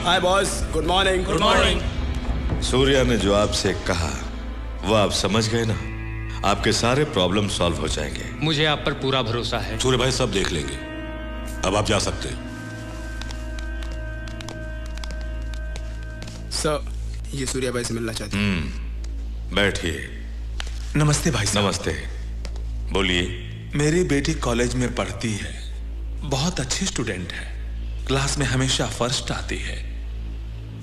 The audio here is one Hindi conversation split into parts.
हाय boss, good morning. Good morning. Surya ने जो आपसे कहा वो आप समझ गए ना? आपके सारे प्रॉब्लम सॉल्व हो जाएंगे। मुझे आप पर पूरा भरोसा है। सूर्य भाई सब देख लेंगे, अब आप जा सकते हैं। सर, ये सूर्या भाई से मिलना चाहते हैं। बैठिए। नमस्ते भाई साहब। नमस्ते, बोलिए। मेरी बेटी कॉलेज में पढ़ती है, बहुत अच्छी स्टूडेंट है, क्लास में हमेशा फर्स्ट आती है।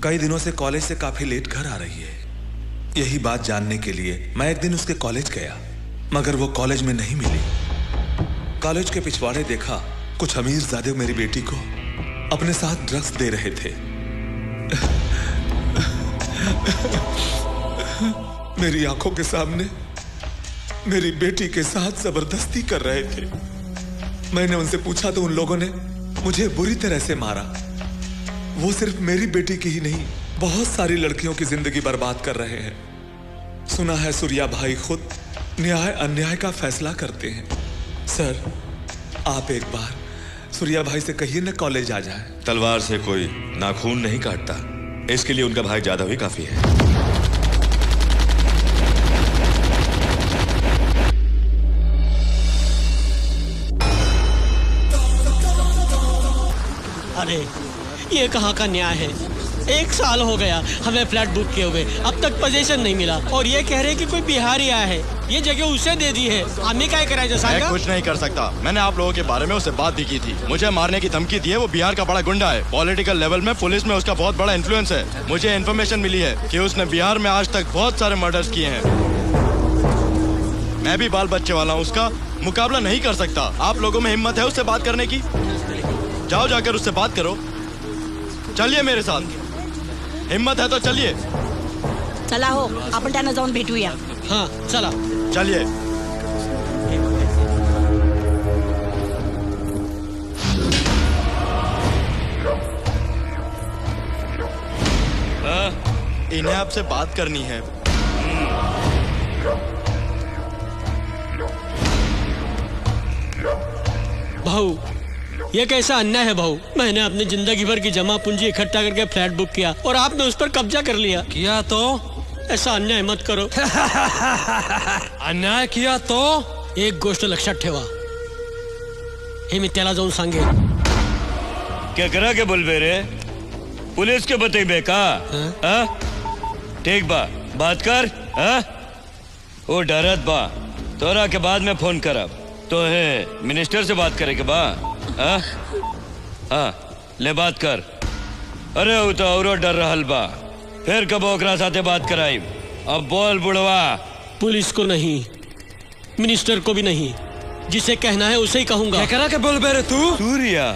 कई दिनों से कॉलेज से काफी लेट घर आ रही है। यही बात जानने के लिए मैं एक दिन उसके कॉलेज गया, मगर वो कॉलेज में नहीं मिली। कॉलेज के पिछवाड़े देखा, कुछ अमीरजादे मेरी बेटी को अपने साथ ड्रग्स दे रहे थे। मेरी आंखों के सामने मेरी बेटी के साथ जबरदस्ती कर रहे थे। मैंने उनसे पूछा तो उन लोगों ने मुझे बुरी तरह से मारा। वो सिर्फ मेरी बेटी की ही नहीं, बहुत सारी लड़कियों की जिंदगी बर्बाद कर रहे हैं। सुना है सूर्या भाई खुद न्याय अन्याय का फैसला करते हैं। सर, आप एक बार सूर्या भाई से कहिए न कॉलेज आ जाए। तलवार से कोई नाखून नहीं काटता, इसके लिए उनका भाई ज्यादा ही काफी है। अरे ये कहाँ का न्याय है? 1 साल हो गया हमें फ्लैट बुक किए हुए, अब तक पोजीशन नहीं मिला और ये कह रहे कि कोई बिहारी आया है, ये जगह उसे दे दी है। हमें क्या कराया जैसा? मैं कुछ नहीं कर सकता। मैंने आप लोगों के बारे में उससे बात भी की थी। मुझे मारने की धमकी दी है। वो बिहार का बड़ा गुंडा है। पॉलिटिकल लेवल में पुलिस में उसका बहुत बड़ा इन्फ्लुएंस है। मुझे इन्फॉर्मेशन मिली है कि उसने बिहार में आज तक बहुत सारे मर्डर्स किए हैं। मैं भी बाल बच्चे वाला हूँ, उसका मुकाबला नहीं कर सकता। आप लोगों में हिम्मत है उससे बात करने की? जाओ जाकर उससे बात करो। चलिए मेरे साथ, हिम्मत है तो चलिए। चला हो, आपण त्यांना जाऊन भेटूया। हाँ चला, चलिए। इन्हें आपसे बात करनी है। भाऊ ये कैसा अन्याय है भाऊ? मैंने अपनी जिंदगी भर की जमा पूंजी इकट्ठा करके फ्लैट बुक किया और आपने उस पर कब्जा कर लिया। किया तो? ऐसा अन्याय मत करो। अन्याय किया तो? एक गोष्ट लक्षात ठेवा, हे मी त्याला जाऊन सांगेन। क्या करा के बोल रे? पुलिस के बतेबे का? ठीक बा, बात कर। वो डरत बा, तोरा के बाद में फोन करब। तो है मिनिस्टर से बात करे के बा? हाँ ले बात कर। अरे वो तो औरो डर रहल बा, फिर कब ओकरा साथे बात कराई। अब बोल बुढ़वा। पुलिस को नहीं, मिनिस्टर को भी नहीं, जिसे कहना है उसे ही कहूंगा। क्या करा के बोल बेरे तू? सूर्या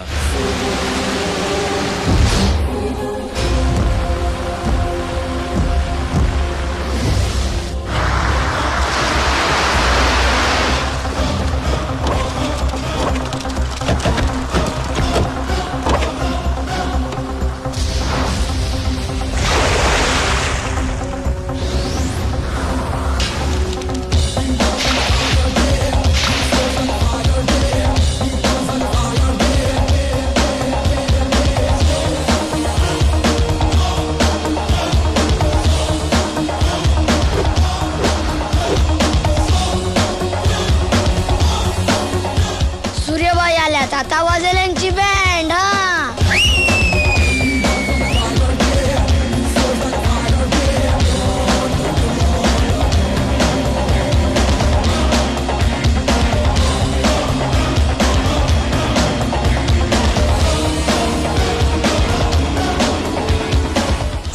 आता वाजेल यांची बँड। हाँ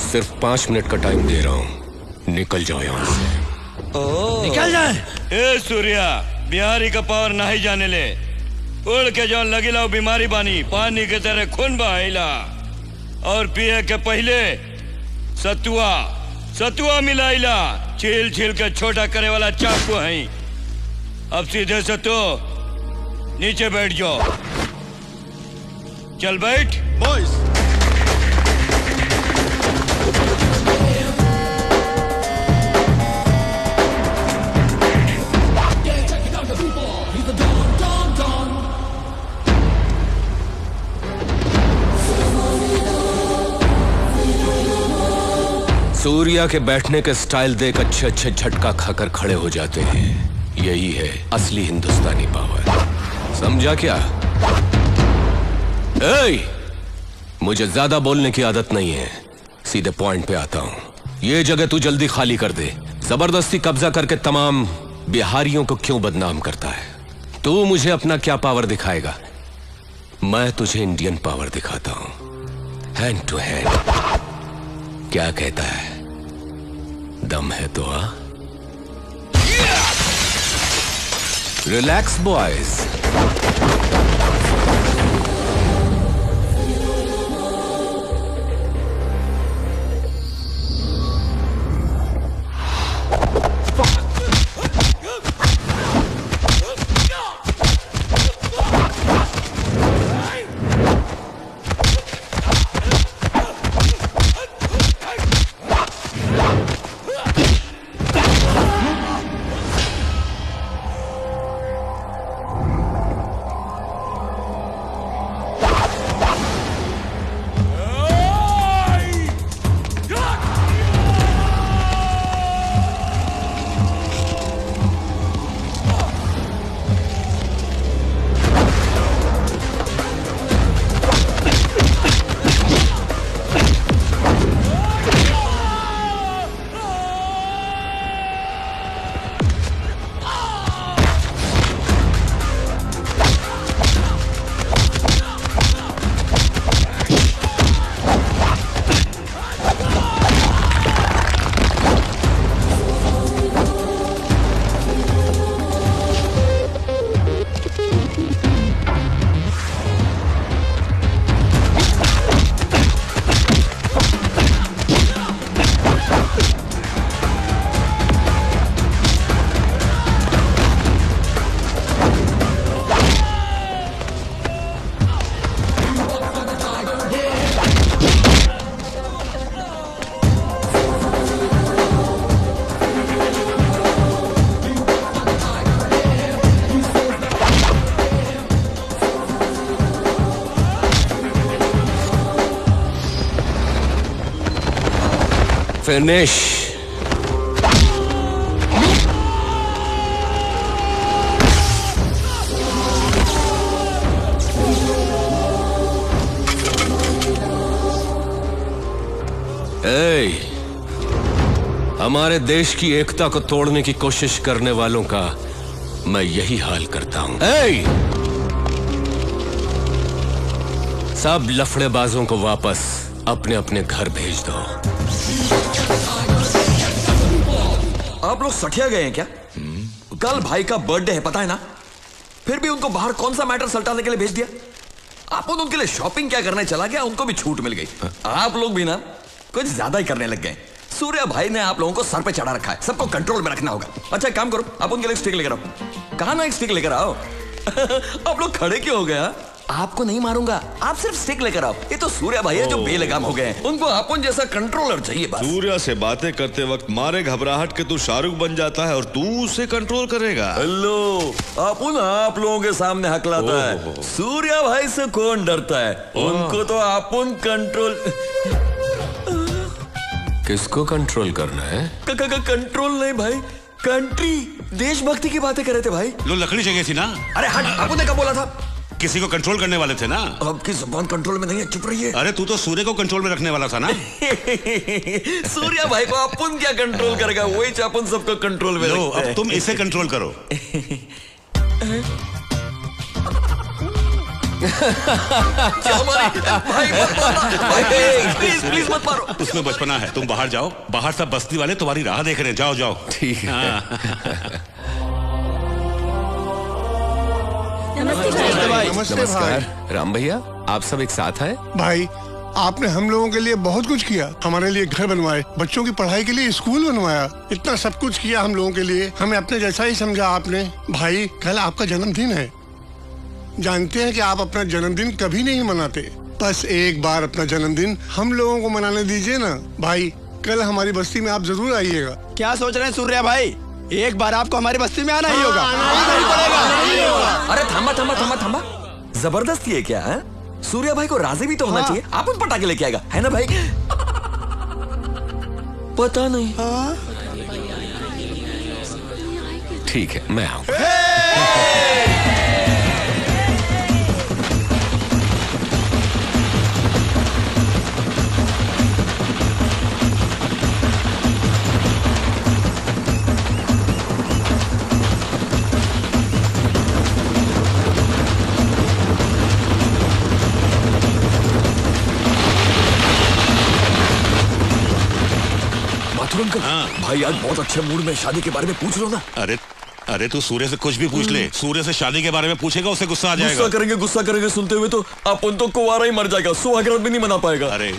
सिर्फ 5 मिनट का टाइम दे रहा हूँ, निकल जाओ यहाँ से। निकल जाए। ए सूर्या, बिहारी का पावर नहीं जाने ले। उड़ के जौन लगी ला बीमारी बानी, पानी के तरह खून बहाइला और पिए के पहले सतुआ मिलाइला। छील छील के छोटा करे वाला चाकू है। अब सीधे से तो नीचे बैठ जाओ। चल बैठ। बॉयज सूर्या के बैठने के स्टाइल देख अच्छे अच्छे झटका खाकर खड़े हो जाते हैं। यही है असली हिंदुस्तानी पावर। समझा क्या? मुझे ज्यादा बोलने की आदत नहीं है, सीधे पॉइंट पे आता हूं। ये जगह तू जल्दी खाली कर दे। जबरदस्ती कब्जा करके तमाम बिहारियों को क्यों बदनाम करता है? तू मुझे अपना क्या पावर दिखाएगा? मैं तुझे इंडियन पावर दिखाता हूं, हैंड टू हैंड। क्या कहता है? दम है तो आ। Relax boys. फिनिश। हमारे देश की एकता को तोड़ने की कोशिश करने वालों का मैं यही हाल करता हूं। सब लफड़ेबाजों को वापस अपने अपने घर भेज दो। आप लोग सठिया गए हैं क्या? कल भाई का बर्थडे है, पता है ना? फिर भी उनको बाहर कौन सा मैटर सल्टाने के लिए भेज दिया? आप उनके लिए शॉपिंग क्या करने चला गया, उनको भी छूट मिल गई। आप लोग भी ना कुछ ज्यादा ही करने लग गए। सूर्या भाई ने आप लोगों को सर पे चढ़ा रखा है, सबको कंट्रोल में रखना होगा। अच्छा एक काम करो, आप उनके लिए स्टिक लेकर आओ। कहा ना एक स्टिक लेकर आओ। आप लोग खड़े क्यों हो गया? आपको नहीं मारूंगा, आप सिर्फ स्टिक लेकर आओ। ये तो सूर्या भाई है जो बेलगाम हो गए हैं, उनको अपन जैसा कंट्रोलर चाहिए बस। सूर्या से बातें करते वक्त मारे घबराहट के तू शाहरुख बन जाता है और तू उसे कंट्रोल करेगा। हेलो, अपन आप लोगों के सामने हकलाता है। सूर्या भाई से कौन डरता है? उनको तो अपन कंट्रोल। किसको कंट्रोल करना है? कंट्रोल नहीं भाई, कंट्री, देशभक्ति की बातें कर रहे थे भाई। लो लकड़ी चाहिए थी ना? अरे हट, आपने क्या बोला था? किसी को कंट्रोल करने वाले थे ना? आपकी जुबान कंट्रोल में नहीं है, चुप रहिए। अरे तू तो सूर्य को कंट्रोल में रखने वाला था ना? सूर्या भाई को अपन क्या कंट्रोल करेगा, वही अपन सबको कंट्रोल में लो अब तुम इसे कंट्रोल करो। प्लीज मत मारो। उसमें बचपना है, तुम बाहर जाओ, बाहर सब बस्ती वाले तुम्हारी राह देख रहे हैं। जाओ जाओ। ठीक है। नमस्कार राम भैया, आप सब एक साथ हैं? भाई आपने हम लोगों के लिए बहुत कुछ किया, हमारे लिए घर बनवाए, बच्चों की पढ़ाई के लिए स्कूल बनवाया, इतना सब कुछ किया हम लोगों के लिए। हमें अपने जैसा ही समझा आपने। भाई कल आपका जन्मदिन है, जानते हैं कि आप अपना जन्मदिन कभी नहीं मनाते, बस एक बार अपना जन्मदिन हम लोगों को मनाने दीजिए ना। भाई कल हमारी बस्ती में आप जरूर आइएगा। क्या सोच रहे हैं सूर्या भाई, एक बार आपको हमारी बस्ती में आना ही होगा। अरे थामा थामा थामा थामा, जबरदस्ती है क्या है? सूर्या भाई को राजी भी तो होना चाहिए। आप उन पटाखे लेके आएगा, है ना भाई? पता नहीं। ठीक है, मैं आऊं। अंकल, भाई आज बहुत अच्छे मूड में, शादी के बारे में पूछ लो ना। अरे तू सूर्य से कुछ भी पूछ ले, सूर्य से शादी के बारे में पूछेगा उसे गुस्सा आ जाएगा। गुस्सा करेंगे सुनते हुए तो अपन तो कुंवारा ही मर जाएगा, सुहागरात भी नहीं मना पाएगा। अरे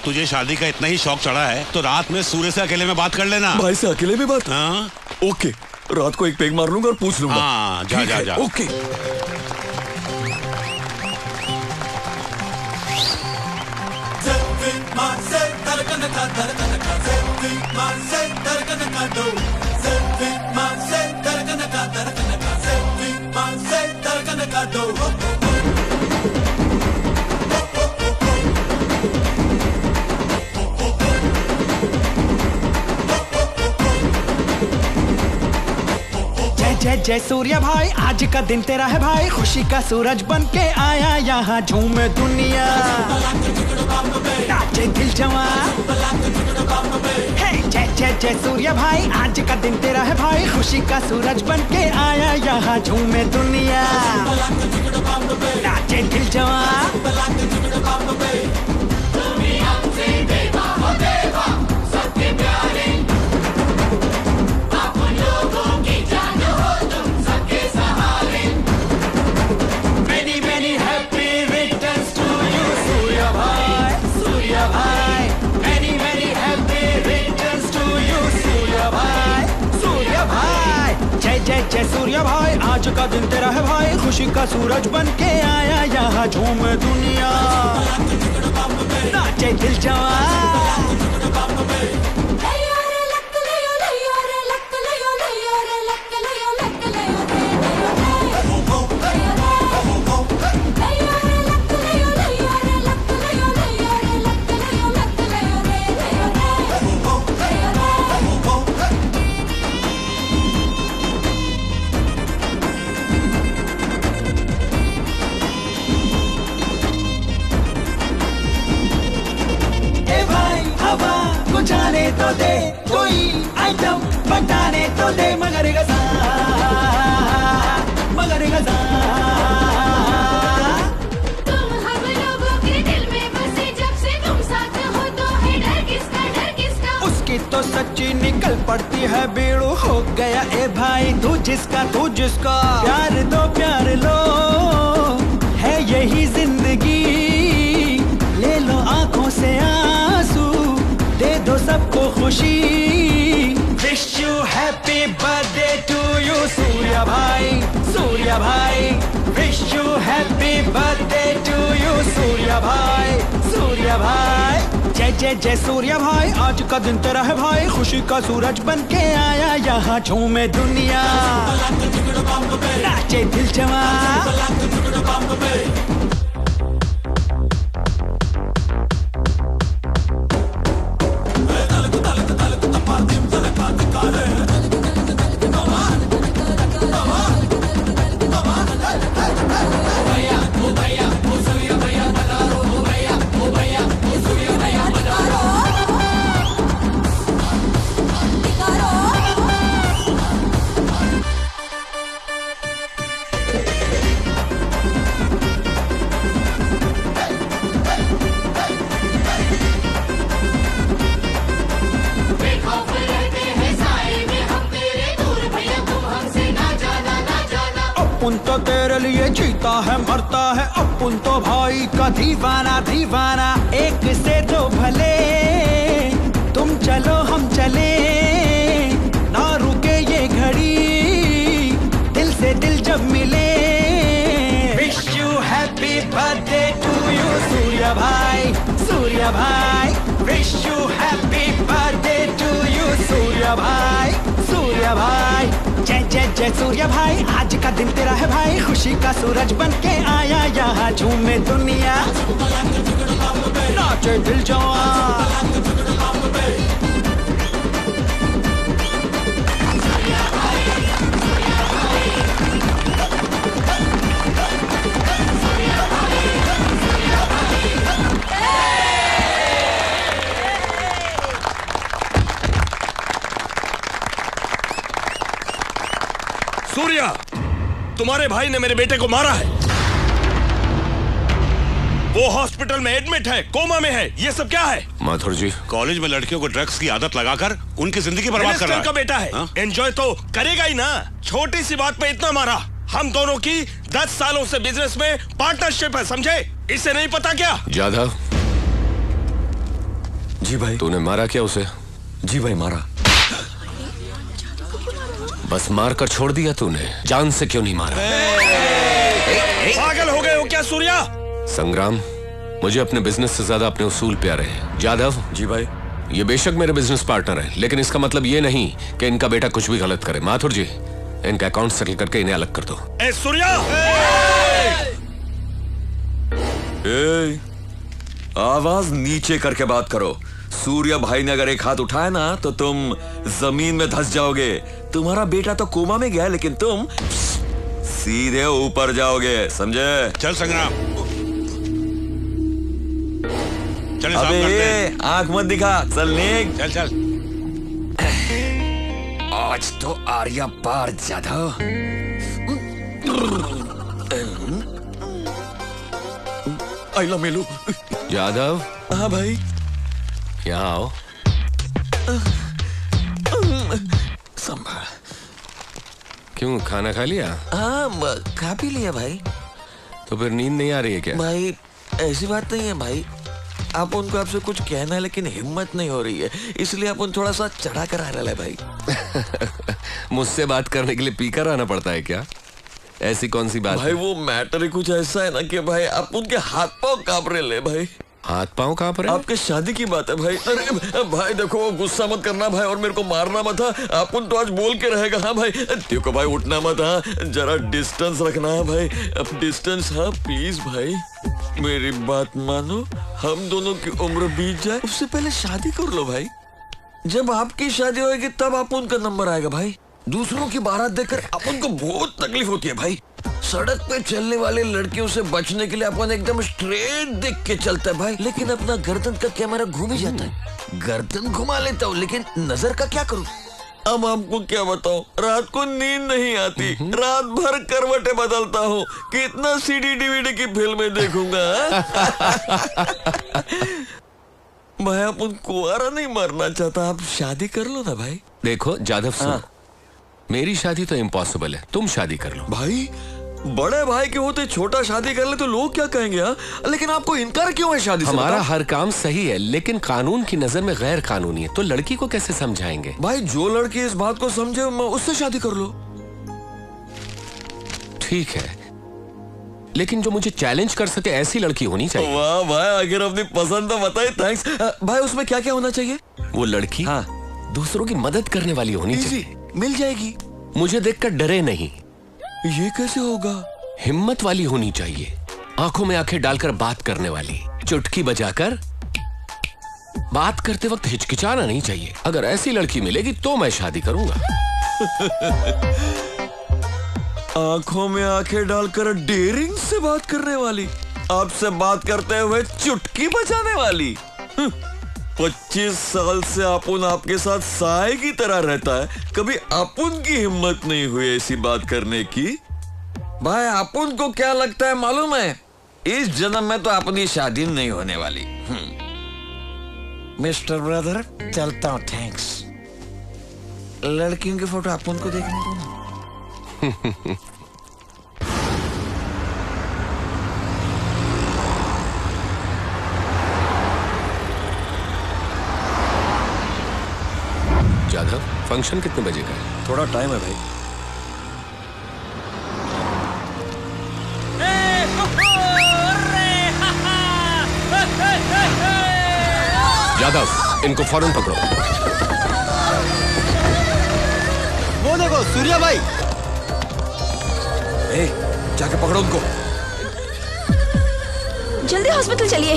तुझे शादी का इतना ही शौक चढ़ा है तो रात में सूर्य से अकेले में बात कर लेना। भाई से अकेले में बात? हाँ ओके, रात को एक पेग मार लूंगा और पूछ लूंगा। हाँ जा। ओके। जय जय सूर्य भाई, आज का दिन तेरा है भाई, खुशी का सूरज बन के आया यहाँ, झूमे दुनिया नाचे दिल जवां। जय जय जय सूर्य भाई, आज का दिन तेरा है भाई, खुशी का सूरज बन के आया यहाँ, झूमे दुनिया नाचे दिल जवां। जय जय सूर्य भाई, आज का दिन तेरा है भाई, खुशी का सूरज बन के आया यहाँ, झूमे दुनिया नाचे दिल जवां। जाने तो दे, कोई आइटम बताने तो दे, मगर गजा तुम हम लोगों के दिल में बसे, जब से तुम साथ हो तो है डर किसका। उसकी तो सच्ची निकल पड़ती है बीड़ू, हो गया ए भाई तू जिसका प्यार लो, है यही जिंदगी, ले लो आंखों से आंसू, दे दो सबको खुशी। Wish you happy birthday to you Surya भाई, wish you happy birthday to you Surya भाई। जय जय जय सूर्य भाई, आज का दिन तेरा है भाई, खुशी का सूरज बन के आया यहाँ, झूमे दुनिया नाचे दिल जवां। अपुन तो तेरे लिए जीता है मरता है, अपुन तो भाई का दीवाना, एक से दो भले, तुम चलो हम चले, ना रुके ये घड़ी, दिल से दिल जब मिले। Wish you happy birthday to you Surya भाई, wish you happy birthday to you Surya भाई। जय जय जय सूर्य भाई, आज का दिन तेरा है भाई, खुशी का सूरज बन के आया यहाँ, झूमे दुनिया नाचे दिल जवां। तुम्हारे भाई ने मेरे बेटे को मारा है। वो हॉस्पिटल में एडमिट है, कोमा में है। ये सब क्या है? माथुर जी, कॉलेज में लड़कियों को ड्रग्स की आदत लगाकर उनकी जिंदगी बर्बाद कर रहा है। का बेटा है, एंजॉय तो करेगा ही ना। छोटी सी बात पे इतना मारा। हम दोनों की 10 सालों से बिजनेस में पार्टनरशिप है, समझे? इसे नहीं पता क्या? जाधव। जी भाई। तूने मारा क्या उसे? जी भाई, मारा। बस मार कर छोड़ दिया तूने, जान से क्यों नहीं मारा? पागल हो गए हो क्या सूर्या? संग्राम, मुझे अपने बिजनेस से ज्यादा अपने उसूल प्यारे हैं। जाधव। जी भाई। ये बेशक मेरे बिजनेस पार्टनर हैं, लेकिन इसका मतलब ये नहीं कि इनका बेटा कुछ भी गलत करे। माथुर जी, इनका अकाउंट सेटल करके इन्हें अलग कर दो। ए सूर्या! आवाज नीचे करके बात करो। सूर्या भाई ने अगर एक हाथ उठाया ना तो तुम जमीन में धंस जाओगे। तुम्हारा बेटा तो कोमा में गया, लेकिन तुम सीधे ऊपर जाओगे, समझे? चल संग्राम, चल अबे आंख मत दिखा, चल निक। चल चल। आज तो आर्या पार जाधव। आइला मेलू। जाधव। हाँ भाई। यहाँ आओ। संभाल। क्यों, खाना खा लिया? हाँ, खा पी लिया भाई। तो फिर नींद नहीं आ रही है क्या? भाई ऐसी बात नहीं है भाई, आप उनको आपसे कुछ कहना है लेकिन हिम्मत नहीं हो रही है, इसलिए आप उन थोड़ा सा चढ़ा कर आ रहा है भाई। मुझसे बात करने के लिए पीकर आना पड़ता है क्या? ऐसी कौन सी बात भाई है? वो मैटर ही कुछ ऐसा है ना कि भाई आप उनके हाथ पांव कांप रहे ले भाई। हाथ पांव कांप रहे? आपके शादी की बात है भाई। अरे भाई देखो, गुस्सा मत करना भाई, और मेरे को मारना मत। आप उन तो आज बोल के रहेगा। हाँ भाई, देखो भाई, उठना मत। हाँ, जरा डिस्टेंस रखना है भाई, अब डिस्टेंस। हाँ प्लीज भाई, मेरी बात मानो। हम दोनों की उम्र बीत जाए उससे पहले शादी कर लो भाई। जब आपकी शादी होगी तब आप उनका नंबर आएगा भाई। दूसरों की बारात देखकर अपन को बहुत तकलीफ होती है भाई। सड़क पे चलने वाली लड़कियों से बचने के लिए अपन एकदम स्ट्रेट देख के चलता है भाई, लेकिन अपना गर्दन का कैमरा घूम ही जाता है। गर्दन घुमा लेता हूँ, लेकिन नजर का क्या करूँ? अब आपको क्या बताऊं, रात को नींद नहीं आती, रात भर करवटें बदलता हूँ। कितना सीडी डीवीडी की फिल्में देखूंगा। भाई अपन कुंवारा नहीं मरना चाहता, आप शादी कर लो ना भाई। देखो जाधव सुनो, मेरी शादी तो इम्पॉसिबल है, तुम शादी कर लो। भाई बड़े भाई के होते छोटा शादी कर ले तो लोग क्या कहेंगे? लेकिन आपको इनकार क्यों है शादी से? हमारा हर काम सही है, लेकिन कानून की नजर में गैर कानूनी है, तो लड़की को कैसे समझाएंगे? भाई जो लड़की इस बात को समझे उससे शादी कर लो। ठीक है, लेकिन जो मुझे चैलेंज कर सके ऐसी लड़की होनी चाहिए। वाह भाई, अगर अपनी पसंद तो बताइए। थैंक्स भाई। उसमें क्या क्या होना चाहिए? वो लड़की दूसरों की मदद करने वाली होनी चाहिए। मिल जाएगी। मुझे देखकर डरे नहीं। ये कैसे होगा? हिम्मत वाली होनी चाहिए, आंखों में आंखें डालकर बात करने वाली, चुटकी बजाकर बात करते वक्त हिचकिचाना नहीं चाहिए। अगर ऐसी लड़की मिलेगी तो मैं शादी करूंगा। आंखों में आंखें डालकर डेयरिंग से बात करने वाली, आपसे बात करते हुए चुटकी बजाने वाली। 25 साल से अपुन आपके साथ साए की तरह रहता है, कभी अपुन की हिम्मत नहीं हुई ऐसी बात करने की। भाई अपुन को क्या लगता है मालूम है? इस जन्म में तो अपनी शादी नहीं होने वाली। मिस्टर ब्रदर चलता हूँ, थैंक्स। लड़कियों की फोटो अपुन को देखने दो ना। जाधव, फंक्शन कितने बजे का है? थोड़ा टाइम है भाई। जाधव, इनको फौरन पकड़ो। वो देखो सूर्या भाई। जाके पकड़ो उनको। जल्दी हॉस्पिटल चलिए।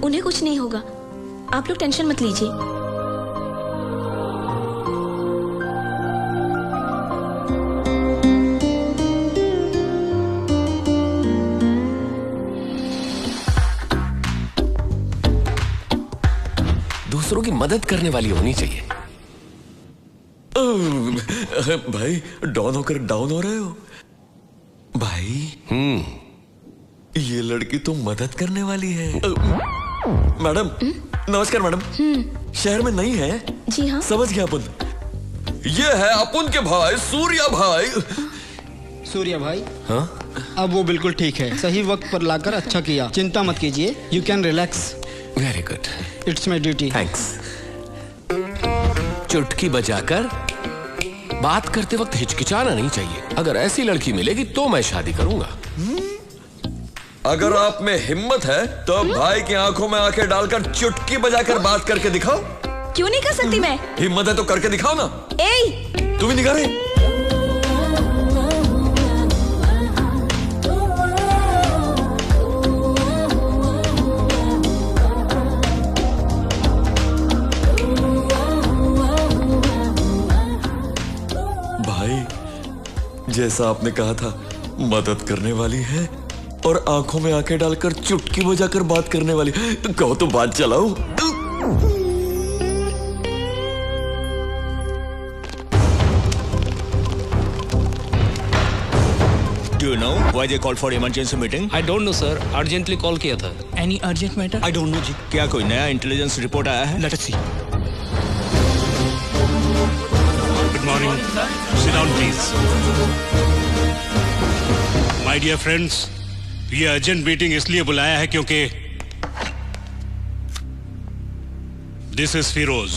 उन्हें कुछ नहीं होगा, आप लोग टेंशन मत लीजिए। दूसरों की मदद करने वाली होनी चाहिए। भाई डाउन होकर डाउन हो रहे हो भाई। ये लड़की तो मदद करने वाली है। मैडम नमस्कार मैडम। शहर में नहीं है? जी हाँ। समझ गया अपन। ये है अपन के भाई सूर्या भाई। सूर्या भाई हाँ? अब वो बिल्कुल ठीक है, सही वक्त पर लाकर अच्छा किया। चिंता मत कीजिए, you can relax. Very good, it's my duty. Thanks. चुटकी बजाकर बात करते वक्त हिचकिचाना नहीं चाहिए। अगर ऐसी लड़की मिलेगी तो मैं शादी करूंगा। अगर आप में हिम्मत है तो भाई की आंखों में आंखें डालकर चुटकी बजाकर बात करके दिखाओ। क्यों नहीं कर सकती मैं? हिम्मत है तो करके दिखाओ ना। तुम ही नहीं कर रहे? भाई जैसा आपने कहा था, मदद करने वाली है और आंखों में आंखें डालकर चुटकी बजाकर बात करने वाली। कहो तो बात चलाओ। Do you know why they called for emergency meeting? I don't know sir, urgently call किया था। Any urgent matter? I don't know जी। क्या कोई नया इंटेलिजेंस रिपोर्ट आया है? Let us see. Good morning. Sit down please. My dear friends, ये अर्जेंट मीटिंग इसलिए बुलाया है क्योंकि दिस इज फिरोज।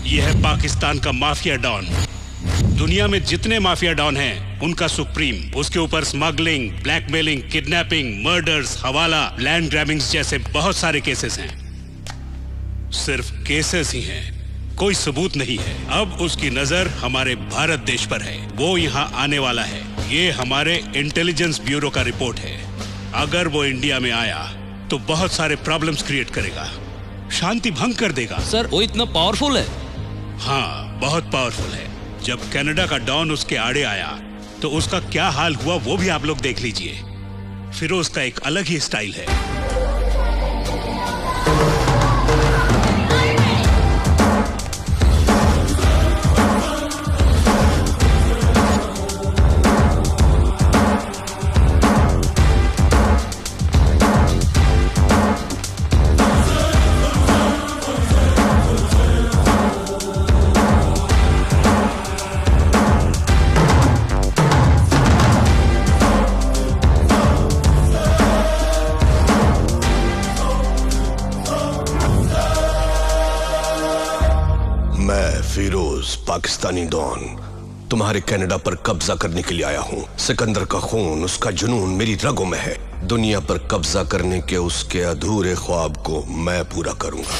ये है पाकिस्तान का माफिया डॉन। दुनिया में जितने माफिया डॉन हैं उनका सुप्रीम। उसके ऊपर स्मगलिंग, ब्लैकमेलिंग, किडनैपिंग, मर्डर्स, हवाला, लैंड ग्रैबिंग्स जैसे बहुत सारे केसेस हैं। सिर्फ केसेस ही हैं, कोई सबूत नहीं है। अब उसकी नजर हमारे भारत देश पर है। वो यहाँ आने वाला है। ये हमारे इंटेलिजेंस ब्यूरो का रिपोर्ट है। अगर वो इंडिया में आया तो बहुत सारे प्रॉब्लम्स क्रिएट करेगा, शांति भंग कर देगा। सर वो इतना पावरफुल है? हाँ बहुत पावरफुल है। जब कनाडा का डॉन उसके आड़े आया तो उसका क्या हाल हुआ वो भी आप लोग देख लीजिए। फिरोज का एक अलग ही स्टाइल है। पाकिस्तानी डॉन तुम्हारे कनाडा पर कब्जा करने के लिए आया हूं। सिकंदर का खून, उसका जुनून मेरी रगों में है। दुनिया पर कब्जा करने के उसके अधूरे ख्वाब को मैं पूरा करूंगा।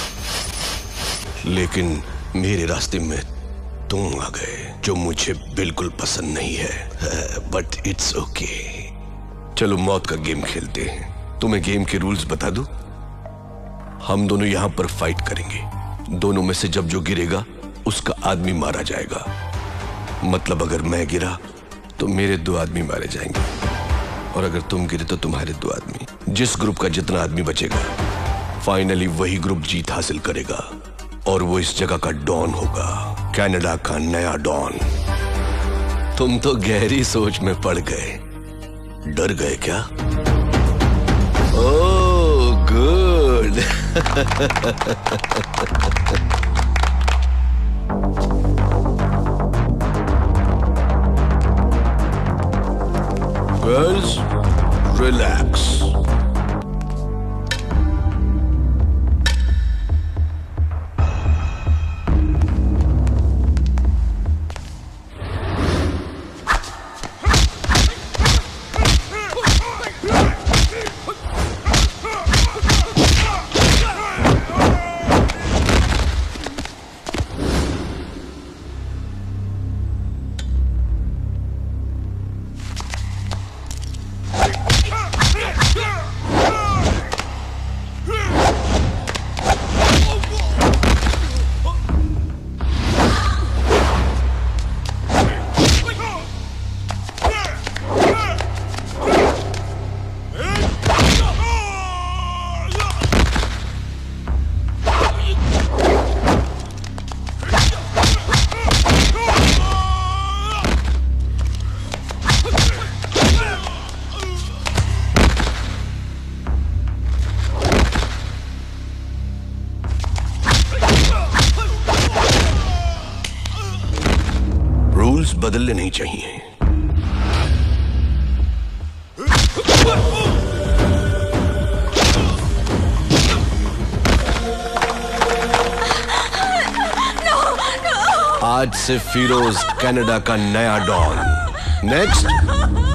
लेकिन मेरे रास्ते में तुम आ गए जो मुझे बिल्कुल पसंद नहीं है, बट इट्स ओके। चलो मौत का गेम खेलते हैं। तुम्हें गेम के रूल्स बता दूं? हम दोनों यहां पर फाइट करेंगे। दोनों में से जब जो गिरेगा उसका आदमी मारा जाएगा। मतलब अगर मैं गिरा तो मेरे 2 आदमी मारे जाएंगे और अगर तुम गिरे तो तुम्हारे 2 आदमी। जिस ग्रुप का जितना आदमी बचेगा फाइनली वही ग्रुप जीत हासिल करेगा और वो इस जगह का डॉन होगा, कनाडा का नया डॉन। तुम तो गहरी सोच में पड़ गए। डर गए क्या? Oh good. Girls, relax. बदलने नहीं चाहिए। आज से फिरोज कनाडा का नया डॉन। नेक्स्ट,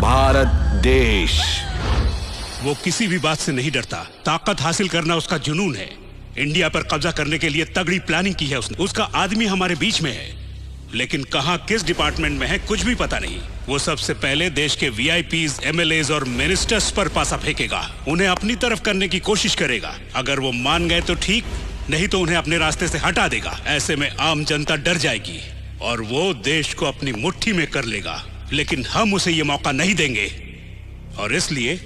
भारत देश। वो किसी भी बात से नहीं डरता। ताकत हासिल करना उसका जुनून है। इंडिया पर कब्जा करने के लिए तगड़ी प्लानिंग की है उसने। उसका आदमी हमारे बीच में है, लेकिन कहां किस डिपार्टमेंट में है कुछ भी पता नहीं। वो सबसे पहले देश के वीआईपीज, एमएलएज और मिनिस्टर्स पर पासा फेंकेगा। उन्हें अपनी तरफ करने की कोशिश करेगा। अगर वो मान गए तो ठीक, नहीं तो उन्हें अपने रास्ते से हटा देगा। ऐसे में आम जनता डर जाएगी और वो देश को अपनी मुट्ठी में कर लेगा। लेकिन हम उसे ये मौका नहीं देंगे और इसलिए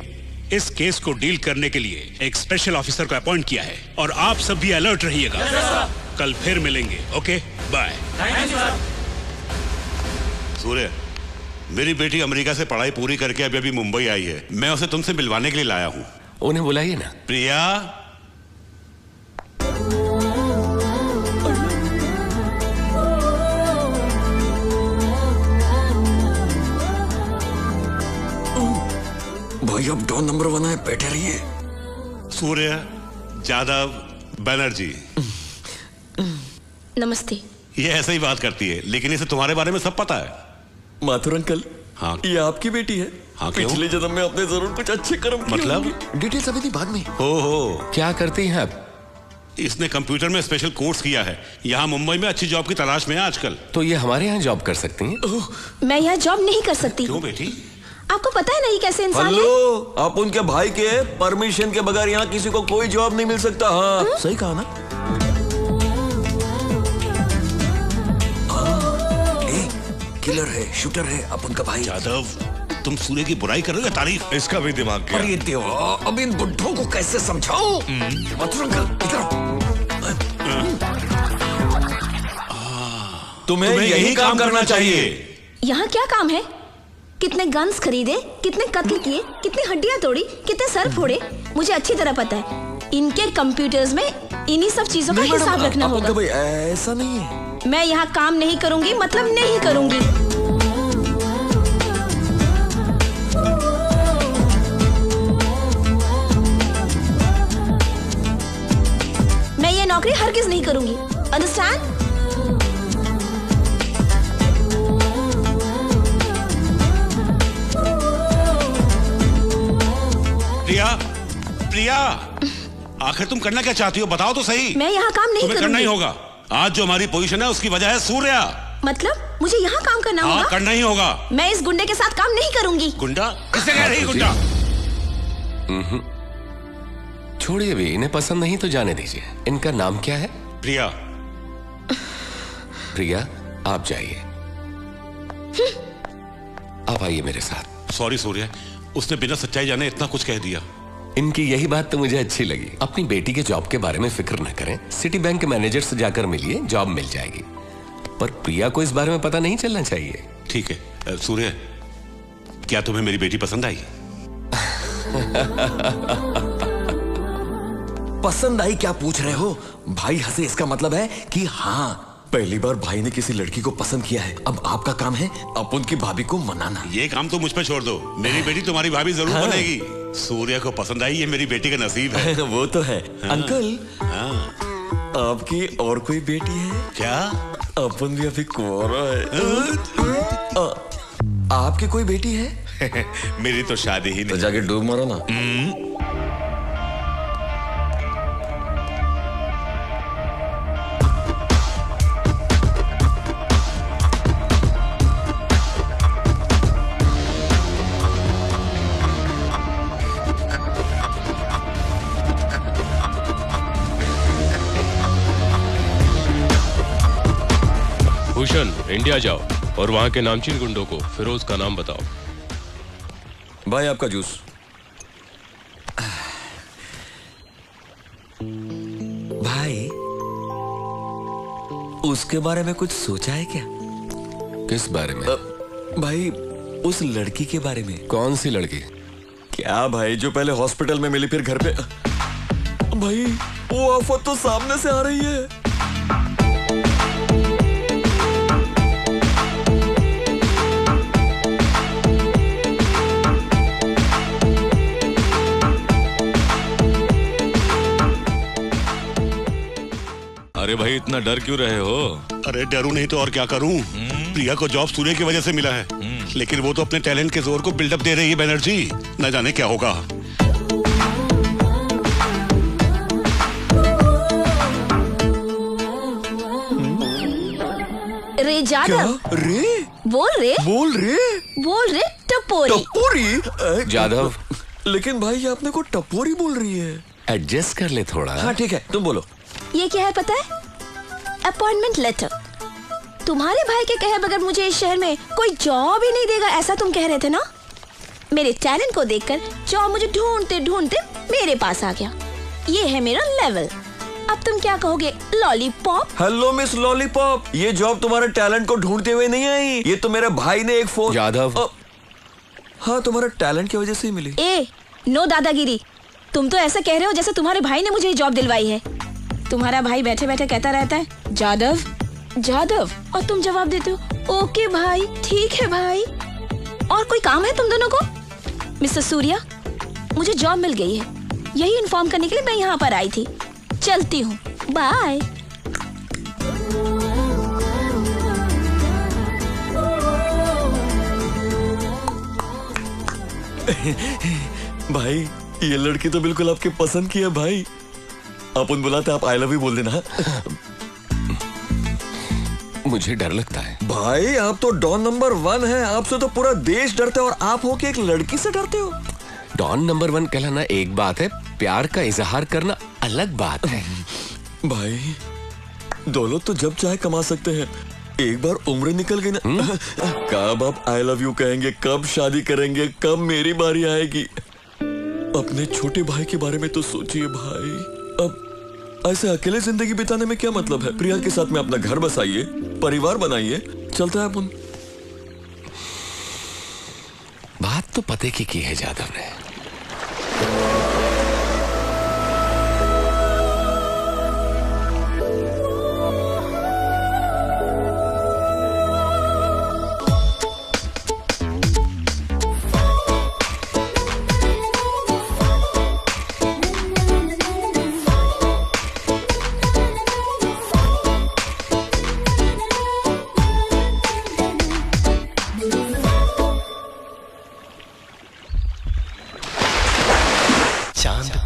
इस केस को डील करने के लिए एक स्पेशल ऑफिसर को अपॉइंट किया है। और आप सब भी अलर्ट रहिएगा। कल फिर मिलेंगे। Okay, bye. सूर्य, मेरी बेटी अमेरिका से पढ़ाई पूरी करके अभी अभी मुंबई आई है। मैं उसे तुमसे मिलवाने के लिए लाया हूँ। उन्हें बुलाइए ना। प्रिया, भाई अब डॉन नंबर 1 है, बैठे रहिए। सूर्य यादव बनर्जी। नमस्ते। ये ऐसे ही बात करती है, लेकिन इसे तुम्हारे बारे में सब पता है। माथुर अंकल, हाँ, ये आपकी बेटी है। हाँ, क्यों? पिछले जन्म में आपने जरूर कुछ अच्छे कर्म किए मतलब? होंगे। डिटेल्स अभी नहीं, बाद में। हो क्या करती हैं आप? इसने कंप्यूटर में स्पेशल कोर्स किया है। यहाँ मुंबई में अच्छी जॉब की तलाश में है आजकल। तो ये हमारे यहाँ जॉब कर सकती हैं? मैं यहाँ जॉब नहीं कर सकती। क्यों बेटी? आपको पता है नहीं कैसे इंसान है? हेलो, आप उनके भाई के परमिशन के बगैर यहाँ किसी को कोई जॉब नहीं मिल सकता। हाँ, सही कहा ना? किलर है, शूटर है, आप उनका भाई। यादव, तुम सूर्य की बुराई कर रहे हो या तारीफ? इसका भी दिमाग क्या? अरे देवा, अब इन बुड्ढों को कैसे समझाऊं? माथुर अंकल, इधर तुम्हें यही काम करना चाहिए। यहाँ क्या काम है? कितने गन्स खरीदे, कितने कत्ल किए, कितनी हड्डियां तोड़ी, कितने सर फोड़े, मुझे अच्छी तरह पता है। इनके कंप्यूटर्स में इन्हीं सब चीजों का हिसाब रखना होगा। भाई ऐसा नहीं है। मैं यहाँ काम नहीं करूंगी, मतलब नहीं करूंगी। मैं ये नौकरी हरगिज नहीं करूंगी। अंडरस्टैंड? प्रिया, प्रिया, आखिर तुम करना क्या चाहती हो? बताओ तो सही। मैं यहाँ काम नहीं तुम्हें करूंगी। करना ही होगा। आज जो हमारी पोजीशन है उसकी वजह है सूर्या। मतलब मुझे यहाँ काम करना होगा? करना ही होगा। मैं इस गुंडे के साथ काम नहीं करूंगी। गुंडा? किससे कह रही गुंडा? छोड़िए भी, इन्हें पसंद नहीं तो जाने दीजिए। इनका नाम क्या है? प्रिया। प्रिया, आप जाइए। आप आइए मेरे साथ। सॉरी सूर्य, उसने बिना सच्चाई जाने इतना कुछ कह दिया। इनकी यही बात तो मुझे अच्छी लगी। अपनी बेटी के जॉब के बारे में फिक्र न करें। सिटी बैंक के मैनेजर से जाकर मिलिए, जॉब मिल जाएगी। पर प्रिया को इस बारे में पता नहीं चलना चाहिए। ठीक है। सूर्य, क्या तुम्हें मेरी बेटी पसंद आई? पसंद आई क्या पूछ रहे हो? भाई हंसे, इसका मतलब है कि हाँ, पहली बार भाई ने किसी लड़की को पसंद किया है। अब आपका काम है अब उनकी भाभी को मनाना। ये काम तो मुझ पे छोड़ दो। मेरी बेटी तुम्हारी भाभी जरूर बनेगी। सूर्य को पसंद आई, ये मेरी बेटी का नसीब है। वो तो है। अंकल, आपकी और कोई बेटी है क्या? अपन भी अभी कुंवारा है। आपकी कोई बेटी है? मेरी तो शादी ही नहीं। तो जाके डूब मारो ना। भूषण, इंडिया जाओ और वहां के नामचीन गुंडों को फिरोज का नाम बताओ। भाई आपका जूस। भाई, उसके बारे में कुछ सोचा है क्या? किस बारे में? भाई, उस लड़की के बारे में। कौन सी लड़की? क्या भाई, जो पहले हॉस्पिटल में मिली फिर घर पे? भाई, वो आफत तो सामने से आ रही है। अरे भाई इतना डर क्यों रहे हो? अरे डरू नहीं तो और क्या करूं? प्रिया को जॉब सूर्य की वजह से मिला है, लेकिन वो तो अपने टैलेंट के जोर को बिल्डअप दे रही है बनर्जी। न जाने क्या होगा। रे जादव, रे बोल रे टपोरी। टपोरी? जादव, लेकिन भाई आपने को टपोरी बोल रही है। एडजस्ट कर ले थोड़ा। हाँ ठीक है, तुम बोलो। ये क्या है पता है? Appointment letter. तुम्हारे भाई के कहे बगैर मुझे इस शहर में कोई जॉब ही नहीं देगा, ऐसा तुम कह रहे थे ना? मेरे टैलेंट को देखकर जॉब मुझे ढूंढते ढूंढते मेरे पास आ गया। ये है मेरा लेवल। अब तुम क्या कहोगे? लॉलीपॉप? हेलो मिस लॉलीपॉप, ये जॉब तुम्हारे टैलेंट को ढूंढते हुए नहीं आई, ये तो मेरे भाई ने एक फोन। यादव, हाँ तुम्हारा टैलेंट की वजह से ही मिली। नो दादागिरी। तुम तो ऐसा कह रहे हो जैसे तुम्हारे भाई ने मुझे ये जॉब दिलवाई है। तुम्हारा भाई बैठे बैठे कहता रहता है जादव जादव, और तुम जवाब देते हो ओके भाई, ठीक है भाई। और कोई काम है तुम दोनों को? मिस्टर सूर्या, मुझे जॉब मिल गई है, यही इन्फॉर्म करने के लिए मैं यहाँ पर आई थी। चलती हूँ, बाय। भाई ये लड़की तो बिल्कुल आपके पसंद की है भाई। अपन बुलाते आप आई लव यू बोल देना। मुझे डर लगता है भाई, आप तो डॉन नंबर 1 है, आपसे तो पूरा देश डरता है और आप हो के एक लड़की से डरते हो। डॉन नंबर 1 कहलाना एक बात है, प्यार का इजहार करना अलग बात है। भाई दौलत तो जब चाहे कमा सकते हैं, एक बार उम्र निकल गई ना, कब आप आई लव यू कहेंगे, कब शादी करेंगे, कब मेरी बारी आएगी। अपने छोटे भाई के बारे में तो सोचिए भाई। अब ऐसे अकेले जिंदगी बिताने में क्या मतलब है? प्रिया के साथ में अपना घर बसाइए, परिवार बनाइए, चलता है अपन। बात तो पते की है जादव ने।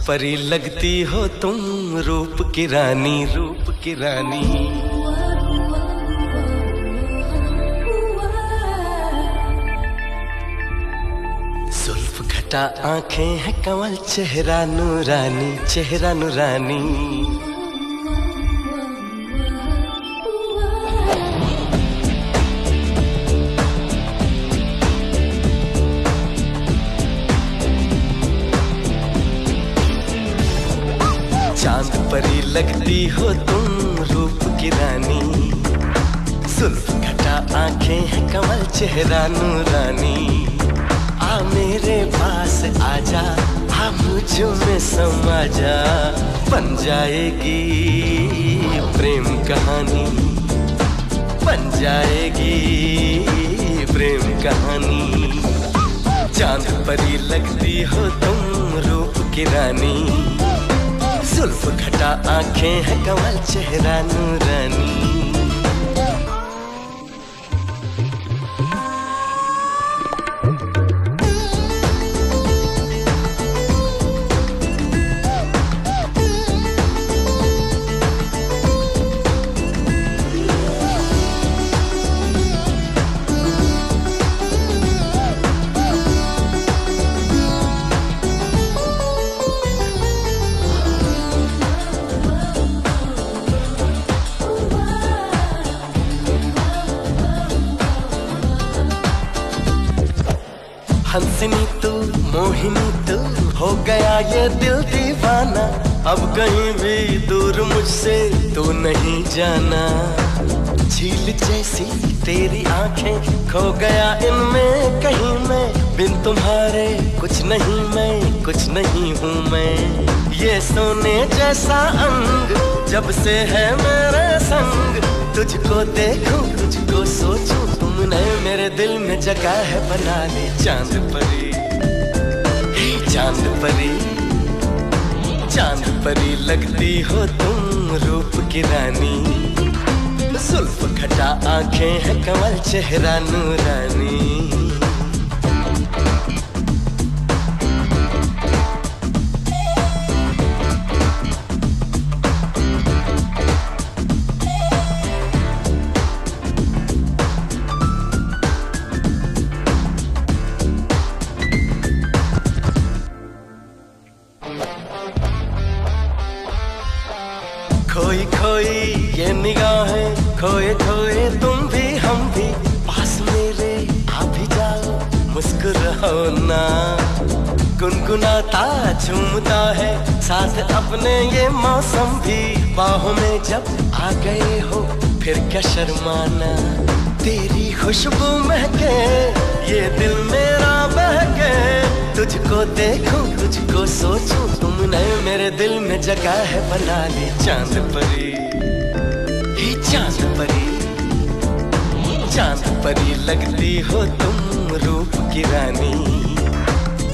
परी लगती हो तुम, रूप की रानी, रूप की रानी। जुल्फ घटा आंखें हैं कमल, चेहरा नूरानी, चेहरा नूरानी। चांद परी लगती हो तुम, रूप की रानी। जुल्फ घटा आंखें हैं कमल, चेहरा नूरानी। आ मेरे पास आजा, आ मुझ में समा जा, बन जाएगी प्रेम कहानी, बन जाएगी प्रेम कहानी। चांद परी लगती हो तुम, रूप की रानी। जुल्फ घटा आंखें हैं कमल, चेहरा नूरानी। हंसनी तू, मोहिनी तू, हो गया ये दिल दीवाना। अब कहीं भी दूर मुझसे तू नहीं जाना। झील जैसी तेरी आंखें, खो गया इनमें कहीं मैं। बिन तुम्हारे कुछ नहीं मैं, कुछ नहीं हूँ मैं। ये सोने जैसा अंग जब से है मेरे संग। तुझको देखूं, तुझको सोचूं, तुमने मेरे दिल में जगह है बना ली। चांद परी, चांद परी, चांद परी लगती हो तुम, रूप की रानी, जुल्फ खटा आंखें हैं कमल चेहरा नूरानी। खोई खोई ये निगाहें, खोए खोए तुम भी हम भी, पास मेरे आ भी जाओ, मुस्कुराओ ना। गुनगुनाता झूमता है साथ अपने ये मौसम भी, बाहों में जब आ गए हो फिर क्या शर्माना। तेरी खुशबू महके ये दिल मेरा बहके, तुझको देखूं तुझको सोचूं, तुमने मेरे दिल में जगह है बना ली। चांद परी ही चांद परी, चांद परी लगती हो तुम रूप की रानी,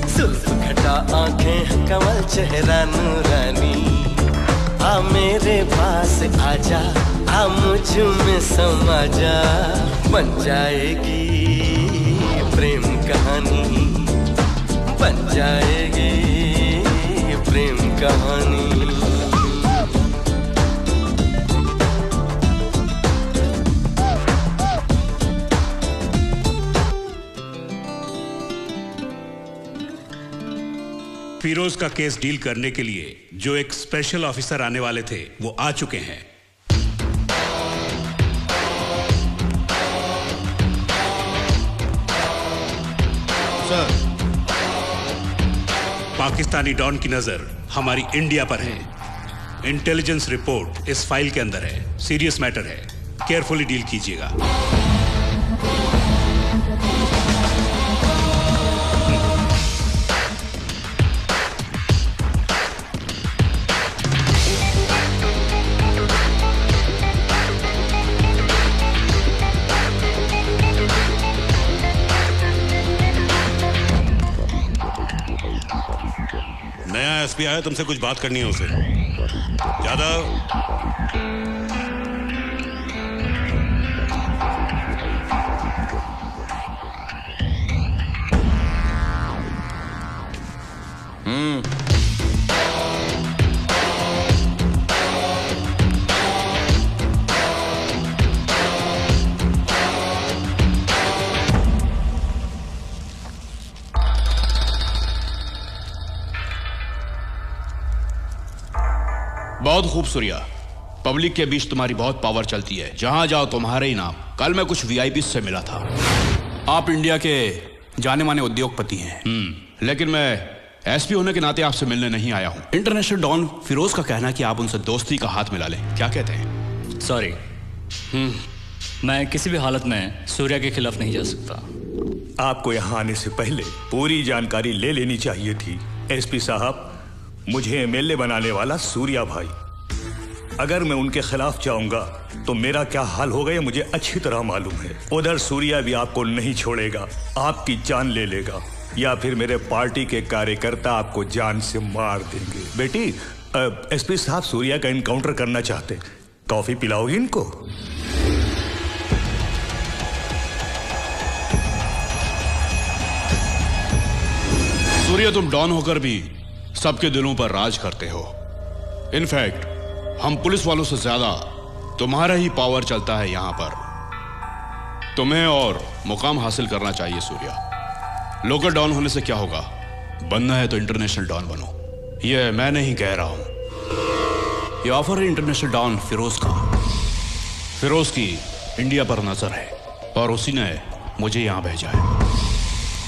जुल्फ खटा आंखें कमल चेहरा नूरानी। आ मेरे पास आजा, आ मुझ में समा जा, बन जाएगी प्रेम कहानी, बन जाएगी प्रेम कहानी। फिरोज का केस डील करने के लिए जो एक स्पेशल ऑफिसर आने वाले थे वो आ चुके हैं। सर, पाकिस्तानी डॉन की नजर हमारी इंडिया पर है। इंटेलिजेंस रिपोर्ट इस फाइल के अंदर है। सीरियस मैटर है, केयरफुली डील कीजिएगा। नया एसपी आया, तुमसे कुछ बात करनी है उसे। यादव, बहुत खूब सूर्या, पब्लिक के बीच तुम्हारी बहुत पावर चलती है, जहां जाओ तुम्हारे ही नाम। कल मैं कुछ वीआईपी से मिला था। आप इंडिया के जाने माने उद्योगपति हैं, लेकिन मैं एसपी होने के नाते आपसे मिलने नहीं आया हूं। इंटरनेशनल डॉन फिरोज का कहना है कि आप उनसे दोस्ती का हाथ मिला लें, क्या कहते हैं? सॉरी, मैं किसी भी हालत में सूर्या के खिलाफ नहीं जा सकता। आपको यहाँ आने से पहले पूरी जानकारी ले लेनी चाहिए थी। एसपी साहब, मुझे एमएलए बनाने वाला सूर्या भाई, अगर मैं उनके खिलाफ जाऊंगा तो मेरा क्या हाल होगा ये मुझे अच्छी तरह मालूम है। उधर सूर्या भी आपको नहीं छोड़ेगा, आपकी जान ले लेगा, या फिर मेरे पार्टी के कार्यकर्ता आपको जान से मार देंगे। बेटी, एसपी साहब सूर्या का इनकाउंटर करना चाहते, कॉफी पिलाओगी इनको? सूर्या, तुम डॉन होकर भी सबके दिलों पर राज करते हो। इनफैक्ट हम पुलिस वालों से ज्यादा तुम्हारा ही पावर चलता है यहां पर। तुम्हें और मुकाम हासिल करना चाहिए सूर्या। लोकल डॉन होने से क्या होगा, बनना है तो इंटरनेशनल डॉन बनो। ये मैं नहीं कह रहा हूं, ये ऑफर है इंटरनेशनल डॉन फिरोज का। फिरोज की इंडिया पर नजर है और उसी ने मुझे यहां भेजा है।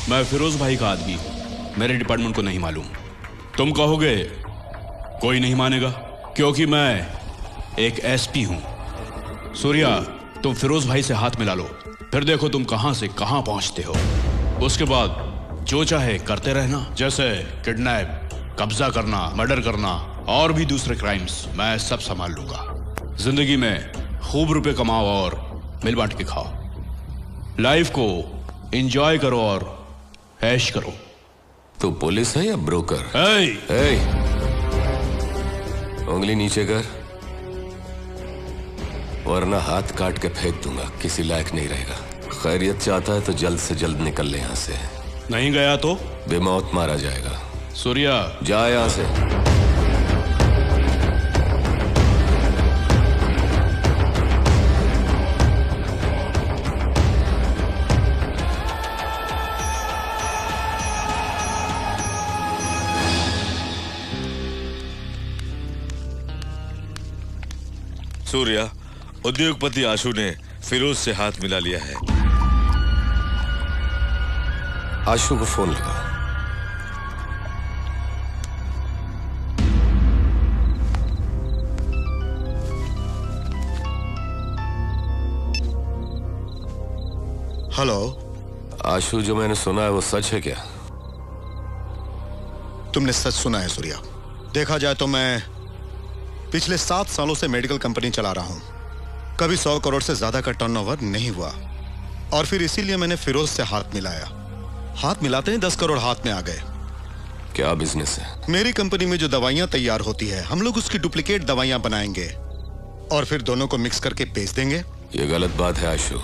मैं फिरोज भाई का आदमी हूं, मेरे डिपार्टमेंट को नहीं मालूम। तुम कहोगे कोई नहीं मानेगा, क्योंकि मैं एक एसपी हूं। सूर्या, तुम फिरोज भाई से हाथ मिला लो, फिर देखो तुम कहां से कहां पहुंचते हो। उसके बाद जो चाहे करते रहना, जैसे किडनैप, कब्जा करना, मर्डर करना और भी दूसरे क्राइम्स मैं सब संभाल लूंगा। जिंदगी में खूब रुपए कमाओ और मिल बांट के खाओ। लाइफ को एंजॉय करो और ऐश करो। तो पुलिस है या ब्रोकर? hey! उंगली नीचे कर। वरना हाथ काट के फेंक दूंगा, किसी लायक नहीं रहेगा। खैरियत चाहता है तो जल्द से जल्द निकल ले यहाँ से। नहीं गया तो बेमौत मारा जाएगा। सूर्या जा यहाँ से। सूर्या, उद्योगपति आशु ने फिरोज से हाथ मिला लिया है। आशु को फोन लगाओ। हेलो। आशु, जो मैंने सुना है वो सच है क्या? तुमने सच सुना है सूर्या। देखा जाए तो मैं पिछले 7 सालों से मेडिकल कंपनी चला रहा हूं। कभी 100 करोड़ से ज्यादा का टर्नओवर नहीं हुआ, और फिर इसीलिए मैंने फिरोज से हाथ मिलाया। हाथ मिलाते ही 10 करोड़ हाथ में आ गए। क्या बिजनेस है? मेरी कंपनी में जो दवाइयां तैयार होती है, हम लोग उसकी डुप्लीकेट दवाइयां बनाएंगे और फिर दोनों को मिक्स करके बेच देंगे। ये गलत बात है आशु।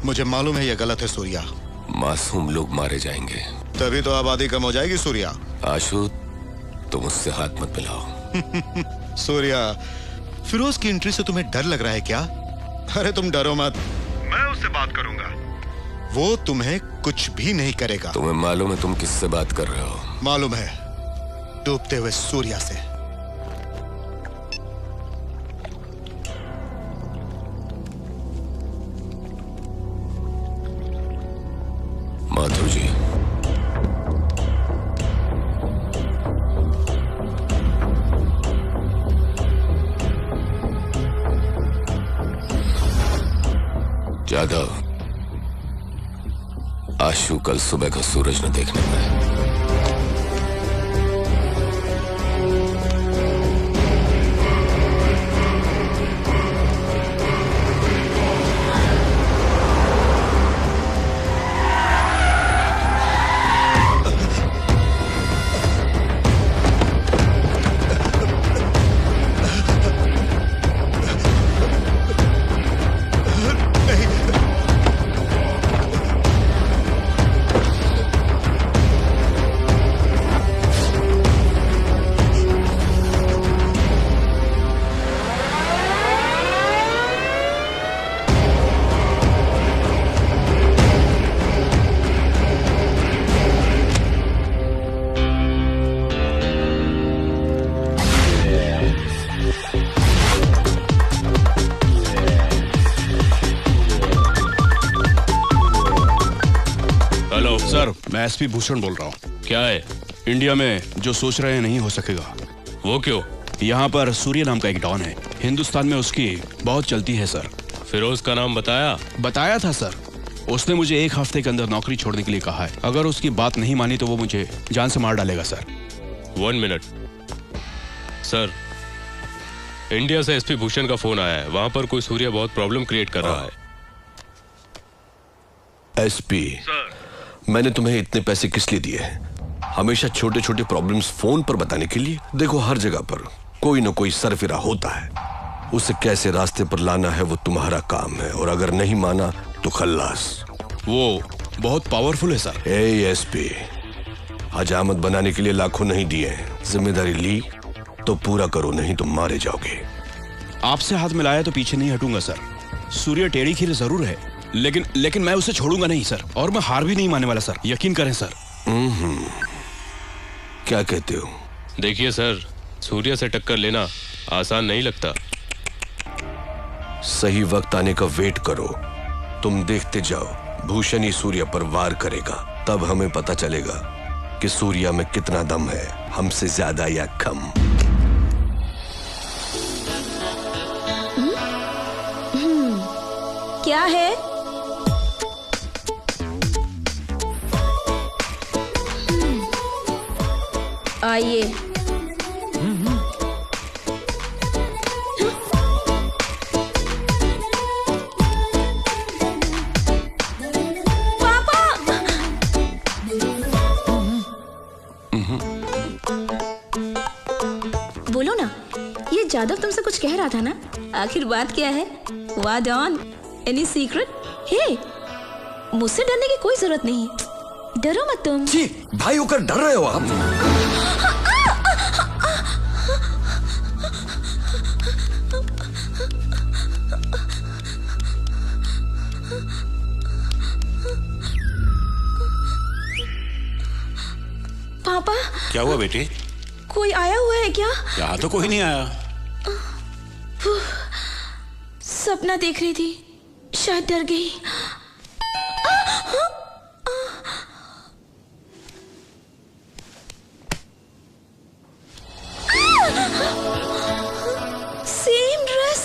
मुझे मालूम है ये गलत है सूर्या। मासूम लोग मारे जाएंगे। तभी तो आबादी कम हो जाएगी सूर्या। आशु, तुम उससे हाथ मत मिलाओ। सूर्या, फिरोज की एंट्री से तुम्हें डर लग रहा है क्या? अरे तुम डरो मत, मैं उससे बात करूंगा। वो तुम्हें कुछ भी नहीं करेगा। तुम्हें मालूम है तुम किससे बात कर रहे हो? मालूम है, डूबते हुए सूर्या से। माधव जी, जादव, आशु कल सुबह का सूरज न देखने पाए। मैं एसपी भूषण बोल रहा हूँ। क्या है? इंडिया में जो सोच रहे हैं नहीं हो सकेगा। वो क्यों? यहाँ पर सूर्य नाम का एक डॉन है, हिंदुस्तान में उसकी बहुत चलती है सर। फिरोज का नाम बताया? बताया था सर। उसने मुझे 1 हफ्ते के अंदर नौकरी छोड़ने के लिए कहा है। अगर उसकी बात नहीं मानी तो वो मुझे जान से मार डालेगा सर। 1 मिनट सर, इंडिया से एसपी भूषण का फोन आया है। वहां पर कोई सूर्य बहुत प्रॉब्लम क्रिएट कर रहा है। एसपी, मैंने तुम्हें इतने पैसे किस लिए दिए हैं? हमेशा छोटे छोटे प्रॉब्लम्स फोन पर बताने के लिए? देखो, हर जगह पर कोई न कोई सरफिरा होता है। उसे कैसे रास्ते पर लाना है वो तुम्हारा काम है, और अगर नहीं माना तो खल्लास। वो बहुत पावरफुल है सर। एएसपी, हजामत बनाने के लिए लाखों नहीं दिए। जिम्मेदारी ली तो पूरा करो, नहीं तो मारे जाओगे। आपसे हाथ मिलाया तो पीछे नहीं हटूंगा सर। सूर्य टेढ़ी खीर जरूर है, लेकिन मैं उसे छोड़ूंगा नहीं सर, और मैं हार भी नहीं मानने वाला सर। यकीन करें सर। क्या कहते हो? देखिए सर, सूर्य से टक्कर लेना आसान नहीं लगता। सही वक्त आने का वेट करो। तुम देखते जाओ, भूषण ही सूर्य पर वार करेगा। तब हमें पता चलेगा कि सूर्य में कितना दम है, हमसे ज्यादा या कम। क्या है? आइए। पापा! बोलो ना, ये जादव तुमसे कुछ कह रहा था ना, आखिर बात क्या है? वाह डॉन, एनी सीक्रेट? हे, मुझसे डरने की कोई जरूरत नहीं है, डरो मत तुम। जी, भाई होकर डर रहे हो आप? पापा, क्या हुआ बेटी? कोई आया हुआ है क्या? यहाँ तो कोई नहीं आया। सपना देख रही थी, शायद डर गई। सेम ड्रेस,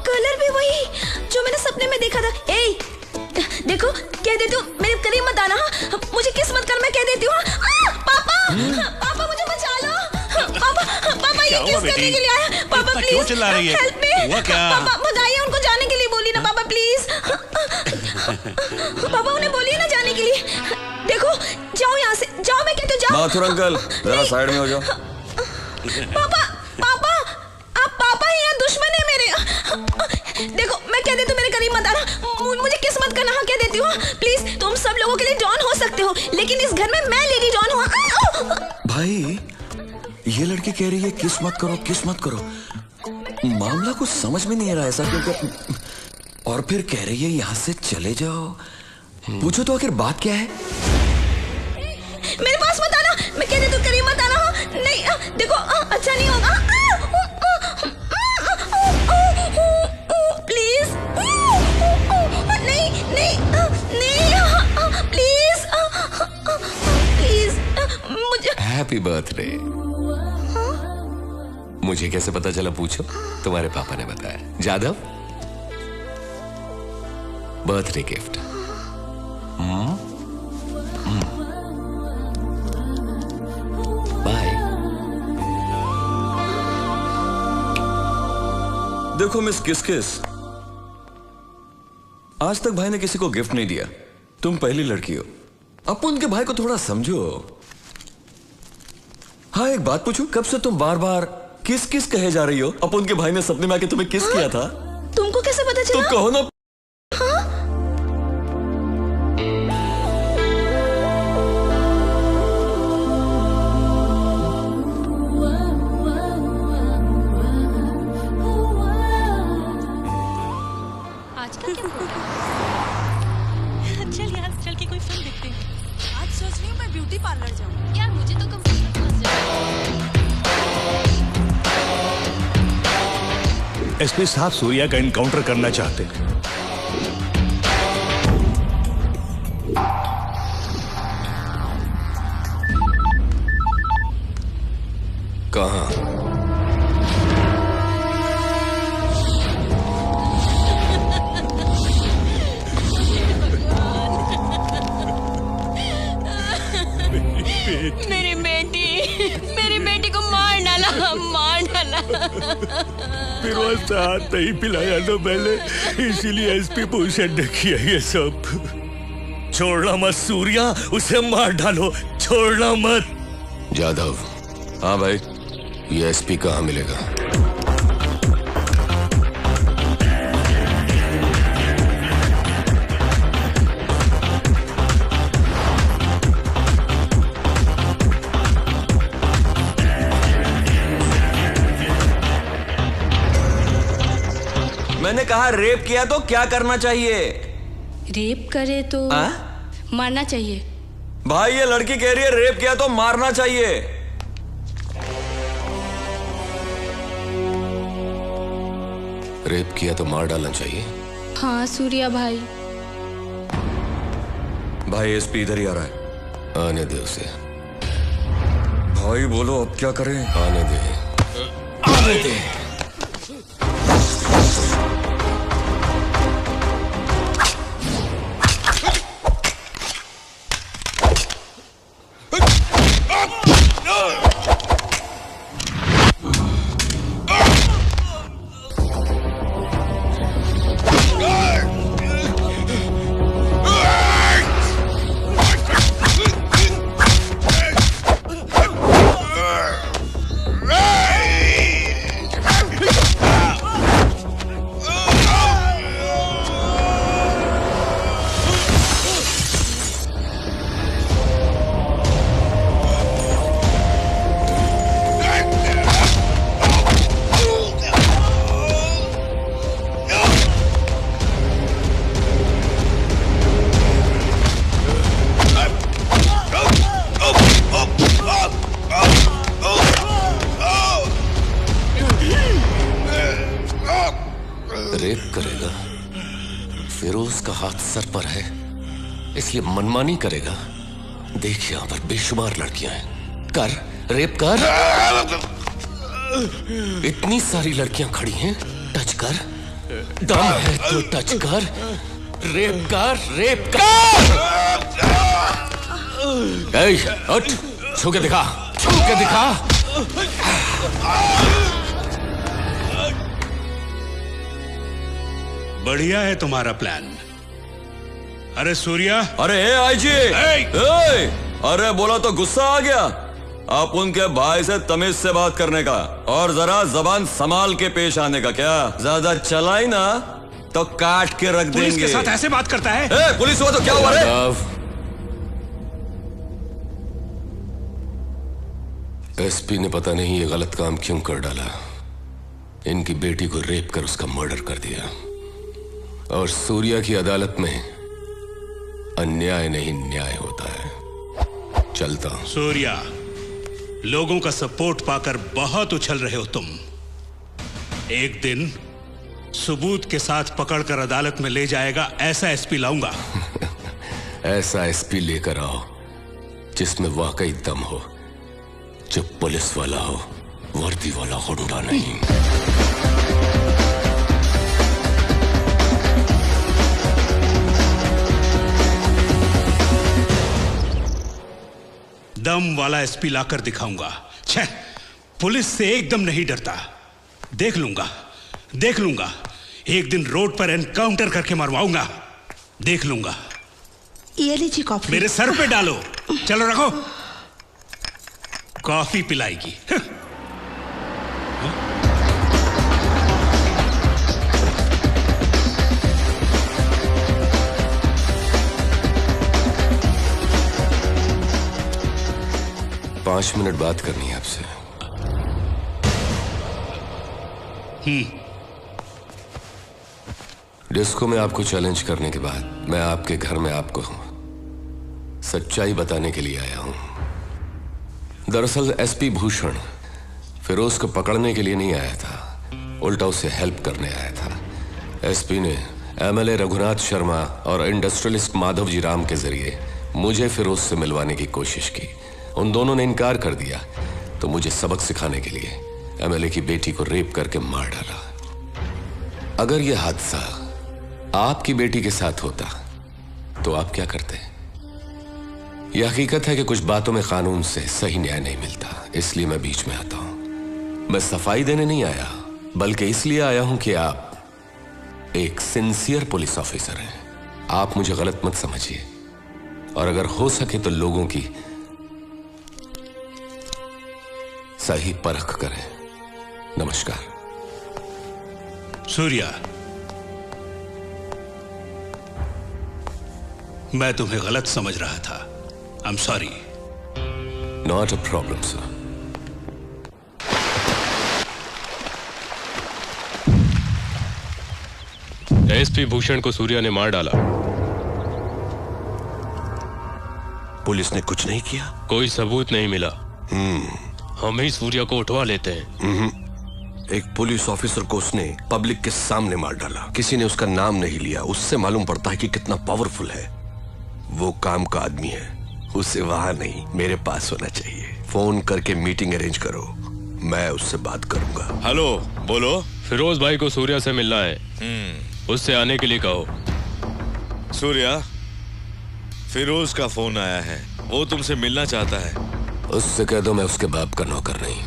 कलर भी वही जो मैंने सपने में देखा था। ए, देखो, कह देती हूँ मेरे करीब मत आना, मुझे किस मत कर, मैं कह देती हूँ। पापा, पापा मुझे बचा लो। पापा, पापा ये किस करने के लिए आया? पापा प्लीज, क्यों चिल्ला रही है? Help me. हुआ क्या? पापा बताइए, उनको जाने के लिए बोली ना पापा प्लीज। पापा उन्हें बोलिए ना जाने के लिए। देखो, जाओ यहाँ से, जाओ, मैं कहती हूँ जाओ। माथुर अंकल, जरा साइड में हो जाओ। पापा, पापा, आप पापा ही हैं, दुश्मन है मेरे। देखो, मैं कह देती हूँ मेरे करीब मत आना, मुझे किस मत करना, हाँ कह देती हूँ प्लीज। तुम सब लोगों के लिए डॉन हो सकते हो, लेकिन इस घर में मैं लेडी डॉन हूँ। भाई, ये लड़की कह रही है किस मत करो, किस मत करो। मामला कुछ समझ में नहीं आ रहा ऐसा क्योंकि, और फिर कह रही है यहाँ से चले जाओ। पूछो तो आखिर बात क्या है? मेरे पास मत आना, मैं कह देती हूँ करीब मत आना। नहीं, देखो, अच्छा नहीं होगा, प्लीज। नहीं नहीं नहीं, प्लीज प्लीज, मुझे। Happy birthday. मुझे कैसे पता चला पूछो? तुम्हारे पापा ने बताया। Jadhav, birthday gift. बाय। देखो मिस किस, आज तक भाई ने किसी को गिफ्ट नहीं दिया, तुम पहली लड़की हो। अब उनके भाई को थोड़ा समझो। हाँ, एक बात पूछूं, कब से तुम बार बार किस किस कहे जा रही हो? अपन के भाई ने सपने में आके तुम्हें किस किया था? तुमको कैसे पता चला? तुम कहो ना। चल यार, चल के कोई फिल्म देखते हैं। आज सोच रही हूँ मैं ब्यूटी पार्लर जाऊँ। यार मुझे तो कंप्यूटर क्लास जाना। एसपी साहब सूर्या का इनकाउंटर करना चाहते हैं। कहाँ? मेरी बेटी को मार डाला, मार डाला। फिर वो साथ नहीं पिलाया तो पहले, इसीलिए एसपी भूषण ने किया ये सब। छोड़ना मत सूर्या, उसे मार डालो, छोड़ना मत। जादव। हाँ भाई। ये एसपी कहाँ मिलेगा? मैंने कहा रेप किया तो क्या करना चाहिए? रेप करे तो मारना चाहिए। भाई, ये लड़की कह रही है रेप किया तो मारना चाहिए। रेप किया तो मार डालना चाहिए। हाँ सूर्या भाई। भाई, एसपी इधर ही आ रहा है। आने दे उसे। भाई बोलो अब क्या करें? आने दे। आने दे। रेप करेगा? फिरोज का हाथ सर पर है इसलिए मनमानी करेगा? देख यहां पर बेशुमार लड़कियां हैं, कर रेप कर। इतनी सारी लड़कियां खड़ी हैं, टच कर, दम है तो टच कर, रेप कर, रेप कर। उठ, छू के दिखा, छू के दिखा। बढ़िया है तुम्हारा प्लान। अरे सूर्या। अरे आईजी, अरे बोला तो गुस्सा आ गया। आप उनके भाई से तमीज से बात करने का और जरा जबान संभाल के पेश आने का। क्या ज्यादा चलाई ना तो काट के रख देंगे। पुलिस के साथ ऐसे बात करता है? पुलिस हुआ तो क्या हुआ रे? एसपी ने पता नहीं ये गलत काम क्यों कर डाला। इनकी बेटी को रेप कर उसका मर्डर कर दिया और सूर्या की अदालत में अन्याय नहीं न्याय होता है। चलता हूं। सूर्या, लोगों का सपोर्ट पाकर बहुत उछल रहे हो तुम। एक दिन सबूत के साथ पकड़कर अदालत में ले जाएगा ऐसा एसपी लाऊंगा। ऐसा एसपी लेकर आओ जिसमें वाकई दम हो, जो पुलिस वाला हो, वर्दी वाला गुंडा नहीं। दम वाला एसपी लाकर दिखाऊंगा। छह, पुलिस से एकदम नहीं डरता। देख लूंगा, देख लूंगा। एक दिन रोड पर एनकाउंटर करके मरवाऊंगा। देख लूंगा। ये लीजिए कॉफी। मेरे सर पे डालो। चलो रखो। कॉफी पिलाएगी। पांच मिनट बात करनी है आपसे। डिस्को में आपको चैलेंज करने के बाद मैं आपके घर में आपको सच्चाई बताने के लिए आया हूं। दरअसल एसपी भूषण फिरोज को पकड़ने के लिए नहीं आया था, उल्टा उसे हेल्प करने आया था। एसपी ने एमएलए रघुनाथ शर्मा और इंडस्ट्रियलिस्ट माधव जी राम के जरिए मुझे फिरोज से मिलवाने की कोशिश की। उन दोनों ने इनकार कर दिया तो मुझे सबक सिखाने के लिए एमएलए की बेटी को रेप करके मार डाला। अगर यह हादसा आपकी बेटी के साथ होता तो आप क्या करते? यह हकीकत है कि कुछ बातों में कानून से सही न्याय नहीं मिलता, इसलिए मैं बीच में आता हूं। मैं सफाई देने नहीं आया, बल्कि इसलिए आया हूं कि आप एक सिंसियर पुलिस ऑफिसर हैं। आप मुझे गलत मत समझिए और अगर हो सके तो लोगों की सही परख करें। नमस्कार। सूर्या, मैं तुम्हें गलत समझ रहा था। I am sorry. Not a problem sir. SP Bhushan को सूर्या ने मार डाला। पुलिस ने कुछ नहीं किया? कोई सबूत नहीं मिला। हम ही सूर्या को उठवा लेते हैं। एक पुलिस ऑफिसर को उसने पब्लिक के सामने मार डाला। किसी ने उसका नाम नहीं लिया। उससे मालूम पड़ता है कि कितना पावरफुल है। वो काम का आदमी है, उसे वहां नहीं मेरे पास होना चाहिए। फोन करके मीटिंग अरेंज करो, मैं उससे बात करूंगा। हेलो, बोलो। फिरोज भाई को सूर्या से मिलना है, उससे आने के लिए कहो। सूर्या, फिरोज का फोन आया है, वो तुमसे मिलना चाहता है। उससे कह दो मैं उसके बाप का नौकर नहीं।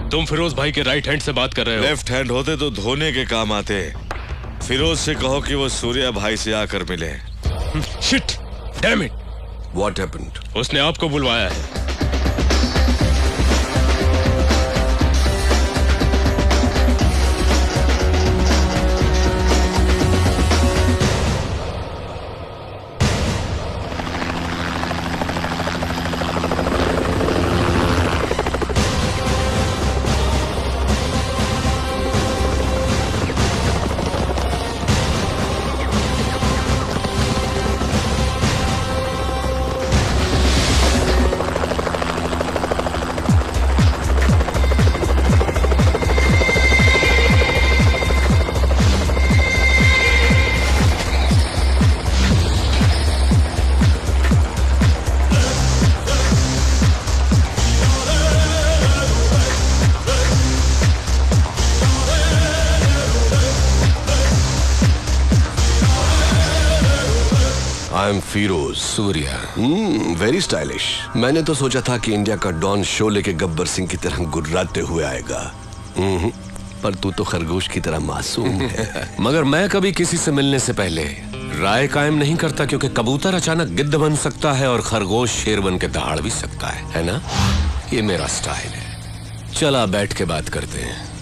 तुम फिरोज भाई के राइट हैंड से बात कर रहे हो। लेफ्ट हैंड होते तो धोने के काम आते। फिरोज से कहो कि वो सूर्या भाई से आकर मिले। Shit, damn it. What happened? उसने आपको बुलवाया है। I am Feroz Surya. Very stylish. मैंने तो सोचा था कि इंडिया का डॉन शोले के गब्बर सिंह की तरह गुर्राते हुए आएगा, पर तू तो खरगोश की तरह मासूम है। मगर मैं कभी किसी से मिलने से पहले राय कायम नहीं करता, क्योंकि कबूतर अचानक गिद्ध बन सकता है और खरगोश शेर बन के दहाड़ भी सकता है ना? ये मेरा स्टाइल है। चला बैठ के बात करते हैं।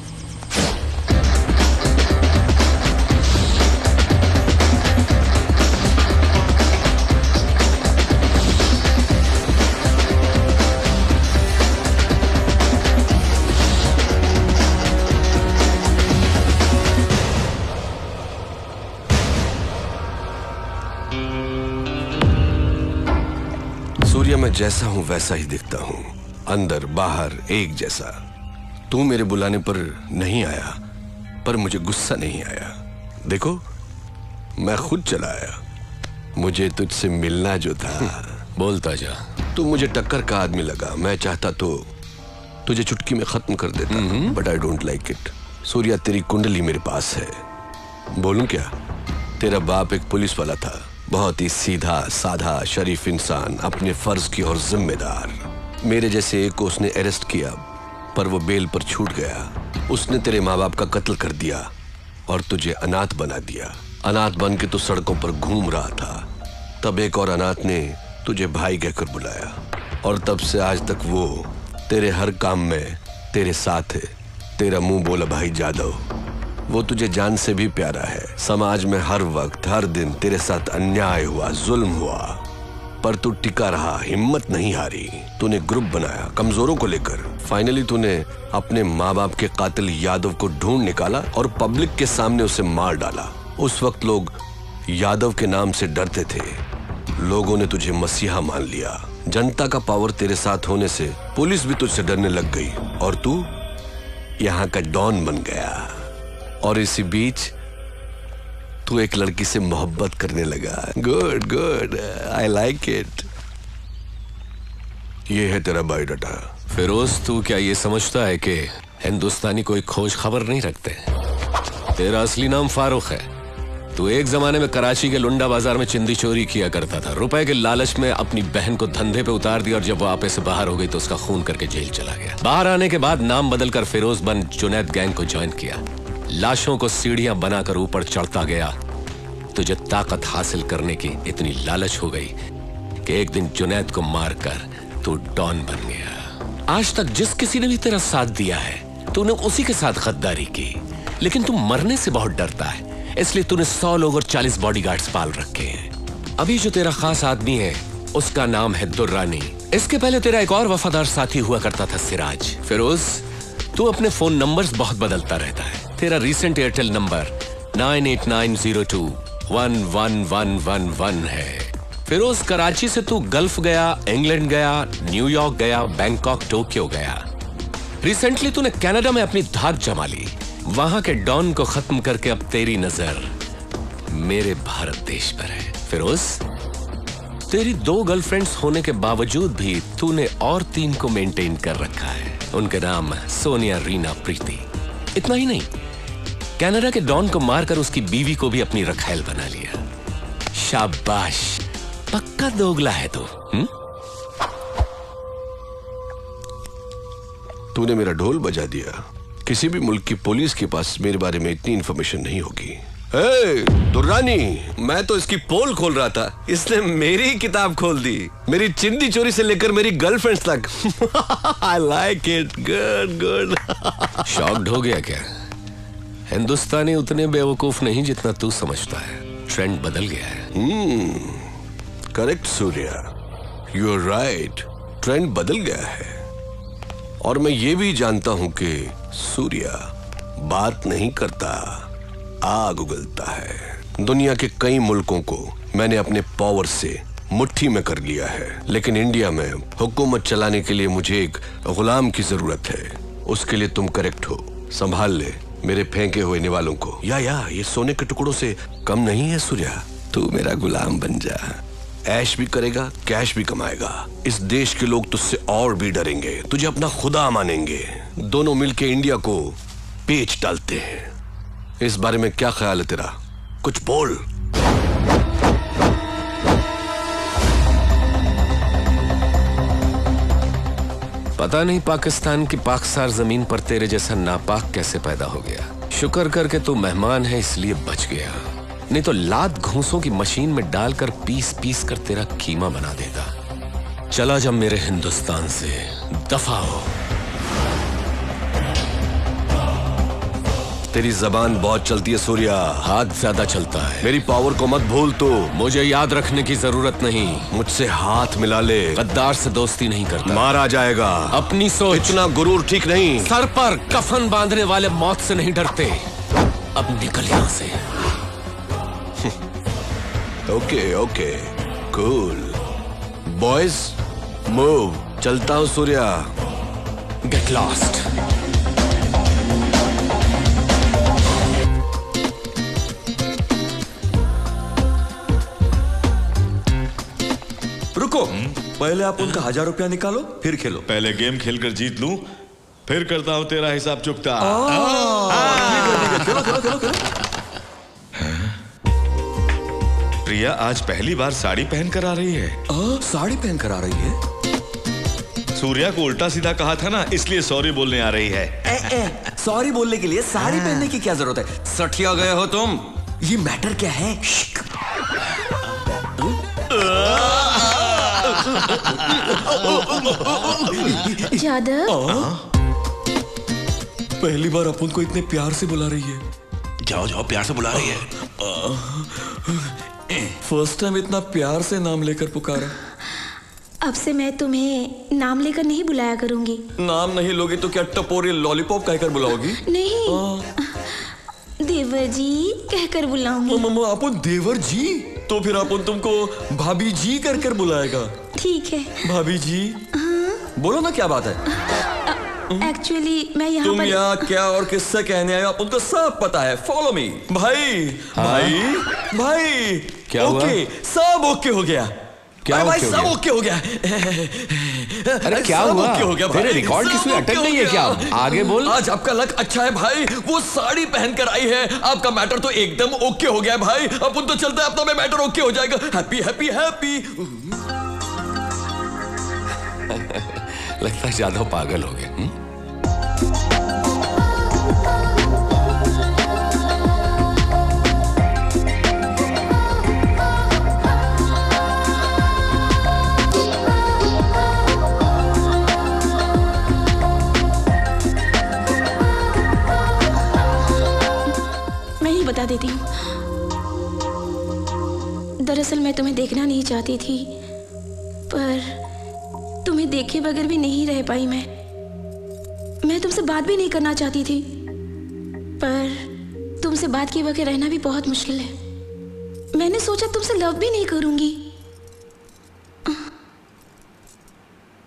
सूर्या, मैं जैसा हूं वैसा ही दिखता हूं, अंदर बाहर एक जैसा। तू मेरे बुलाने पर नहीं आया, पर मुझे गुस्सा नहीं आया। देखो, मैं खुद चला आया। मुझे तुझसे मिलना जो था। बोलता जा। तू मुझे टक्कर का आदमी लगा। मैं चाहता तो तुझे चुटकी में खत्म कर देता, but I don't like it. Surya, तेरी कुंडली मेरे पास है। बोलूं क्या? तेरा बाप एक पुलिस वाला था, बहुत ही सीधा साधा शरीफ इंसान, अपने फर्ज की और जिम्मेदार। मेरे जैसे एक को उसने अरेस्ट किया, पर वो बेल पर छूट गया। उसने तेरे माँ बाप का कत्ल कर दिया और तुझे अनाथ बना दिया। अनाथ बन के तू सड़कों पर घूम रहा था। तब एक और अनाथ ने तुझे भाई कहकर बुलाया, और तब से आज तक वो तेरे हर काम में तेरे साथ है। तेरा मुंह बोला भाई जादव, वो तुझे जान से भी प्यारा है। समाज में हर वक्त हर दिन तेरे साथ अन्याय हुआ, जुल्म हुआ, पर तू टिका रहा, हिम्मत नहीं हारी। तूने ग्रुप बनाया कमजोरों को लेकर। फाइनली तूने अपने माँ बाप के कातिल यादव को ढूंढ निकाला और पब्लिक के सामने उसे मार डाला। उस वक्त लोग यादव के नाम से डरते थे। लोगों ने तुझे मसीहा मान लिया। जनता का पावर तेरे साथ होने से पुलिस भी तुझसे डरने लग गई, और तू यहाँ का डॉन बन गया। और इसी बीच तू एक लड़की से मोहब्बत करने लगा। Good good, I like it. ये है तेरा बायोडाटा। फिरोज, तू क्या ये समझता है कि हिंदुस्तानी कोई खोज खबर नहीं रखते? तेरा असली नाम फारूक है। तू एक जमाने में कराची के लुंडा बाजार में चिंदी चोरी किया करता था। रुपए के लालच में अपनी बहन को धंधे पे उतार दिया, और जब वो आपे से बाहर हो गई तो उसका खून करके जेल चला गया। बाहर आने के बाद नाम बदलकर फिरोज बन जुनैद गैंग को ज्वाइन किया। लाशों को सीढ़ियां बनाकर ऊपर चढ़ता गया। तुझे ताकत हासिल करने की इतनी लालच हो गई कि एक दिन जुनैद को मारकर तू डॉन बन गया। आज तक जिस किसी ने भी तेरा साथ दिया है, तूने उसी के साथ गद्दारी की। लेकिन तू मरने से बहुत डरता है, इसलिए तूने 100 लोग और 40 बॉडीगार्ड्स पाल रखे हैं। अभी जो तेरा खास आदमी है, उसका नाम है दुर्रानी। इसके पहले तेरा एक और वफादार साथी हुआ करता था, सिराज। फिरोज, तू अपने फोन नंबर्स बहुत बदलता रहता है। तेरा रीसेंट एयरटेल नंबर 9890211111 है। फिरोज, कराची से तू गल्फ गया, इंग्लैंड गया, न्यूयॉर्क गया, बैंकॉक, टोक्यो गया। रिसेंटली तूने कनाडा में अपनी धाक जमा ली। वहां के डॉन को खत्म करके अब तेरी नजर मेरे भारत देश पर है। फिरोज, तेरी 2 गर्लफ्रेंड्स होने के बावजूद भी तूने और 3 को मेंटेन कर रखा है। उनके नाम सोनिया, रीना, प्रीति। इतना ही नहीं, कनाडा के डॉन को मारकर उसकी बीवी को भी अपनी रखैल बना लिया। शाबाश, पक्का दोगला है तू। तूने मेरा ढोल बजा दिया। किसी भी मुल्क की पुलिस के पास मेरे बारे में इतनी इंफॉर्मेशन नहीं होगी। दुर्रानी, मैं तो इसकी पोल खोल रहा था, इसने मेरी ही किताब खोल दी। मेरी चिंदी चोरी से लेकर मेरी गर्लफ्रेंड्स तक। I like it, good good. Shocked हो गया क्या? हिंदुस्तानी उतने बेवकूफ नहीं जितना तू समझता है। ट्रेंड बदल गया है। Correct Surya, you are right. Trend बदल गया है, और मैं ये भी जानता हूं कि सूर्या बात नहीं करता, आग उगलता है। दुनिया के कई मुल्कों को मैंने अपने पावर से मुट्ठी में कर लिया है, लेकिन इंडिया में हुकूमत चलाने के लिए मुझे एक गुलाम की जरूरत है। उसके लिए तुम करेक्ट हो। संभाल ले मेरे फेंके हुए निवालों को। या ये सोने के टुकड़ों से कम नहीं है सूर्या। तू मेरा गुलाम बन जा। ऐश भी करेगा, कैश भी कमाएगा। इस देश के लोग तुझसे और भी डरेंगे, तुझे अपना खुदा मानेंगे। दोनों मिलके इंडिया को पेच डालते हैं। इस बारे में क्या ख्याल है तेरा? कुछ बोल। पता नहीं पाकिस्तान की पाकसार जमीन पर तेरे जैसा नापाक कैसे पैदा हो गया। शुक्र करके तू मेहमान है इसलिए बच गया, नहीं तो लात घूंसों की मशीन में डालकर पीस पीस कर तेरा कीमा बना देता। चला जा मेरे हिंदुस्तान से, दफा हो। तेरी जबान बहुत चलती है सूर्या, हाथ ज्यादा चलता है। मेरी पावर को मत भूल तू। मुझे याद रखने की जरूरत नहीं। मुझसे हाथ मिला ले। गद्दार से दोस्ती नहीं करता। मारा जाएगा। अपनी सोच। इतना गुरूर ठीक नहीं। सर पर कफन बांधने वाले मौत से नहीं डरते। अब निकल यहां से। Okay okay cool boys move. चलता हूं सूर्या। Get lost. रुको, पहले आप उनका 1000 रुपया निकालो फिर खेलो। पहले गेम खेलकर जीत लूं, फिर करता हूं तेरा हिसाब चुकता। खेलो खेलो खेलो खेलो। प्रिया आज पहली बार साड़ी पहनकर आ रही है। साड़ी पहनकर आ रही है? सूर्या को उल्टा सीधा कहा था ना, इसलिए सॉरी बोलने आ रही है। सॉरी बोलने के लिए साड़ी पहनने की क्या जरूरत है? सठिया गए हो तुम। ये मैटर क्या है? यादव, पहली बार अपन को इतने प्यार से बुला रही है। जाओ जाओ, प्यार से बुला रही है। फर्स्ट टाइम इतना प्यार से नाम लेकर पुकारा। अब से मैं तुम्हें नाम लेकर नहीं बुलाया करूंगी। नाम नहीं लोगी तो क्या टपोरी लॉलीपॉप कहकर बुलाओगी? नहीं, देवर जी कहकर बुलाऊंगी। मम्मा अपन देवर जी? तो फिर अपन तुमको भाभी जी कर कर बुलाएगा। ठीक है भाभी जी। बोलो ना क्या बात है। एक्चुअली मैं यहाँ तुम पर यहाँ क्या और किससे कहने आए हो अपन को सब पता है। Follow me. भाई भाई भाई क्या हुआ? ओके सब ओके हो गया। क्या भाई ओके हो सब गया? ओके हो गया। अरे क्या हुआ? ओके हो गया भाई। तेरे रिकॉर्ड सब किसमें ओके अटक हो नहीं है क्या? गया। आगे बोल। आज आपका लक अच्छा है भाई, वो साड़ी पहन कर आई है। आपका मैटर तो एकदम ओके हो गया भाई। अपन तो चलते हैं, अपना में मैटर ओके हो जाएगा। Happy happy happy. लगता है ज्यादा पागल हो गए। बता देती हूँ। दरअसल मैं तुम्हें देखना नहीं चाहती थी, पर तुम्हें देखे बगैर भी नहीं रह पाई। मैं तुमसे बात भी नहीं करना चाहती थी, पर तुमसे बात किए बगैर रहना भी बहुत मुश्किल है। मैंने सोचा तुमसे लव भी नहीं करूंगी,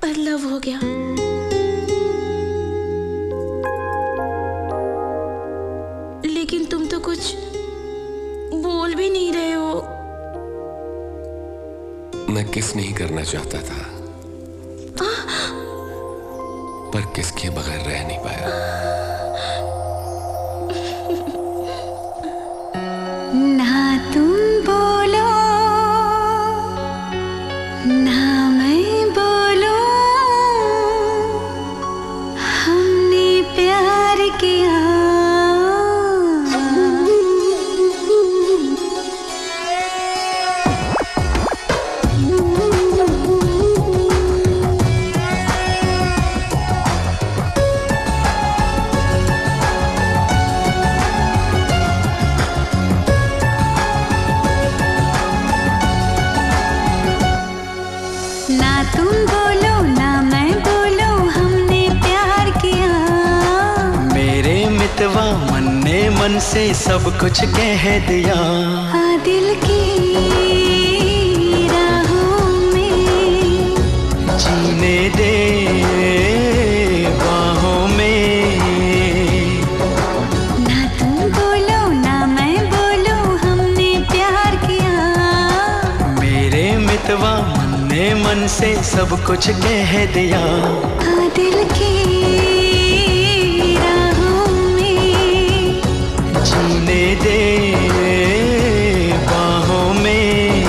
पर लव हो गया। लेकिन तुम तो कुछ बोल भी नहीं रहे हो। मैं किस नहीं करना चाहता था, पर किसके बगैर रह नहीं पाया। ना तुम बोलो ना मैं बोलो, हमने प्यार किया। मन से सब कुछ कह दिया। दिल की राहों में जीने दे बाहों में। ना तुम बोलो ना मैं बोलो, हमने प्यार किया। मेरे मितवा मन ने मन से सब कुछ कह दिया। दिल की दे बाहों में।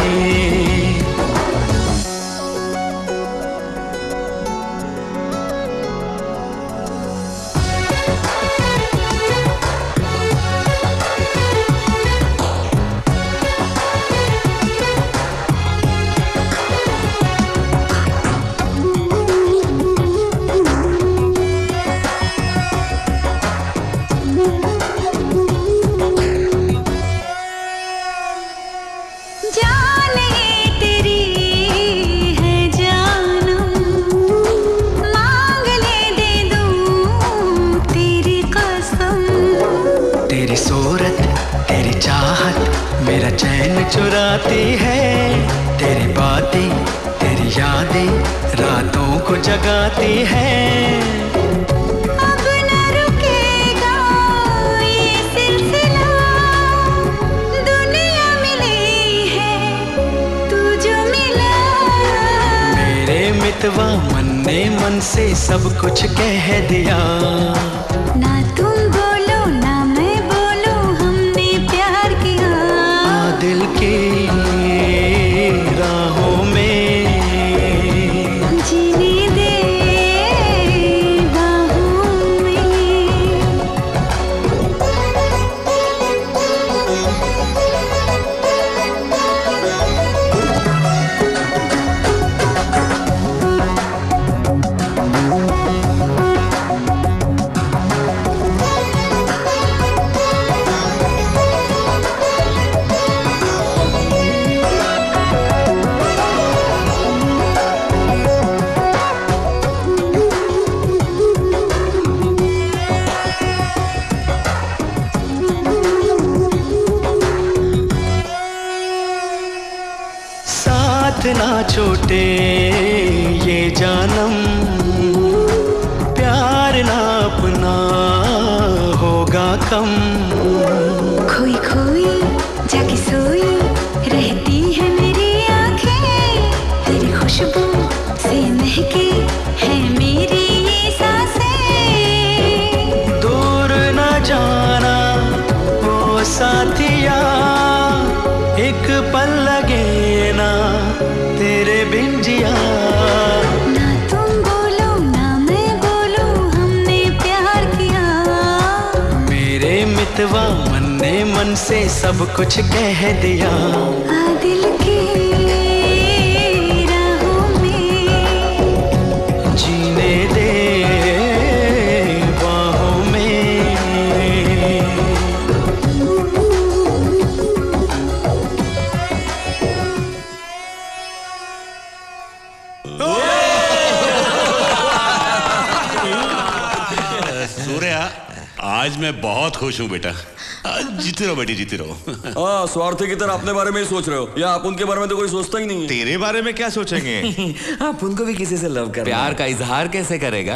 जगाती है, तेरी बातें तेरी यादें रातों को जगाती है। अब न रुकेगा ये सिलसिला, दुनिया मिली है तू जो मिला। मेरे मितवा मन ने मन से सब कुछ कह दिया। ना तुम बोलो ना मैं बोलूं, हमने प्यार किया। दिल की राहों में जीने दे बाहों में। साथ ना छोटे ये जानम, प्यार ना अपना होगा कम। खोई खोई जाके सोई रहती है मेरी आंखें, तेरी खुशबू से महके है मेरी ये सांसें। दूर न जाना ओ साथिया, एक पल लगे ना तेरे बिन जिया। ना तुम बोलो ना मैं बोलूं, हमने प्यार किया। मेरे मितवा मन ने मन से सब कुछ कह दिया। दिल की राहों में जीने दे बाहों में। सूर्या, आज मैं बहुत खुश हूँ बेटा। जीते रहो बेटी, जीते रहो। हाँ, स्वार्थी की तरह अपने बारे में ही सोच रहे हो, या आप उनके बारे में तो कोई सोचता ही नहीं है। तेरे बारे में क्या सोचेंगे? आप उनको भी किसी से लव कर प्यार का इजहार कैसे करेगा?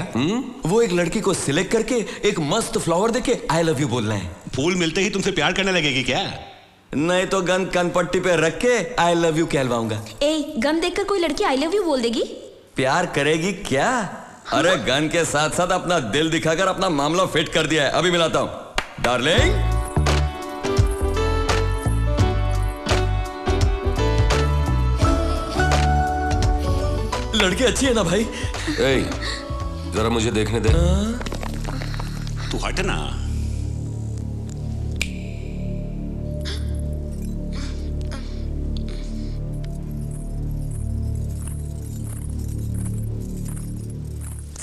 वो एक लड़की को सिलेक्ट करके एक मस्त फ्लावर देके आई लव यू बोलना है। फूल मिलते ही तुमसे प्यार करने लगेगी क्या? नहीं तो गन कनपट्टी पे रख के आई लव यू कहलवाऊंगा। ए, गन देखकर कोई लड़की आई लव यू बोल देगी? प्यार करेगी क्या? अरे गन के साथ साथ अपना दिल दिखाकर अपना मामला फिट कर दिया है। अभी मिलाता हूं डार्लिंग। लड़की अच्छी है ना भाई? जरा मुझे देखने दे। तू हट ना।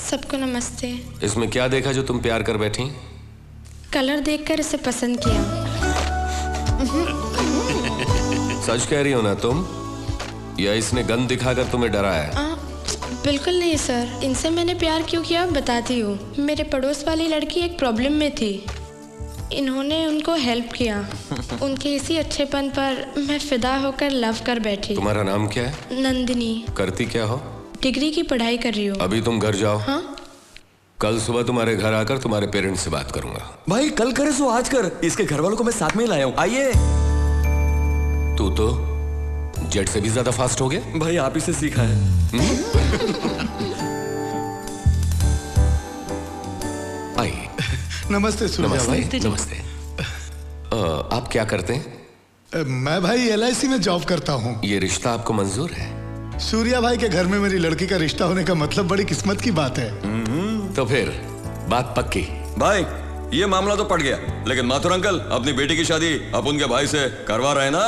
सबको नमस्ते। इसमें क्या देखा जो तुम प्यार कर बैठी? कलर देखकर इसे पसंद किया। सच कह रही हो ना तुम, या इसने गन दिखाकर तुम्हें डराया? बिल्कुल नहीं सर, इनसे मैंने प्यार क्यों किया बताती हूँ। मेरे पड़ोस वाली लड़की एक प्रॉब्लम में थी, इन्होंने उनको हेल्प किया। उनके इसी अच्छेपन पर मैं फिदा होकर लव कर बैठी। तुम्हारा नाम क्या है? नंदिनी। करती क्या हो? डिग्री की पढ़ाई कर रही हूँ। अभी तुम घर जाओ। हाँ? कल सुबह तुम्हारे घर आकर तुम्हारे पेरेंट्स से बात करूंगा। भाई कल करे सो आज कर, इसके घर वालों को मैं साथ में ही लाया हूँ। आइए। तू तो जेट से भी ज्यादा फास्ट हो गया। भाई आप इसे सीखा है। आइए। नमस्ते सूर्या भाई। नमस्ते। आप क्या करते हैं? मैं भाई LIC में जॉब करता हूँ। ये रिश्ता आपको मंजूर है? सूर्या भाई के घर में मेरी लड़की का रिश्ता होने का मतलब बड़ी किस्मत की बात है। तो फिर बात पक्की। भाई ये मामला तो पड़ गया, लेकिन माथुर अंकल अपनी बेटी की शादी अब उनके भाई से करवा रहे हैं ना?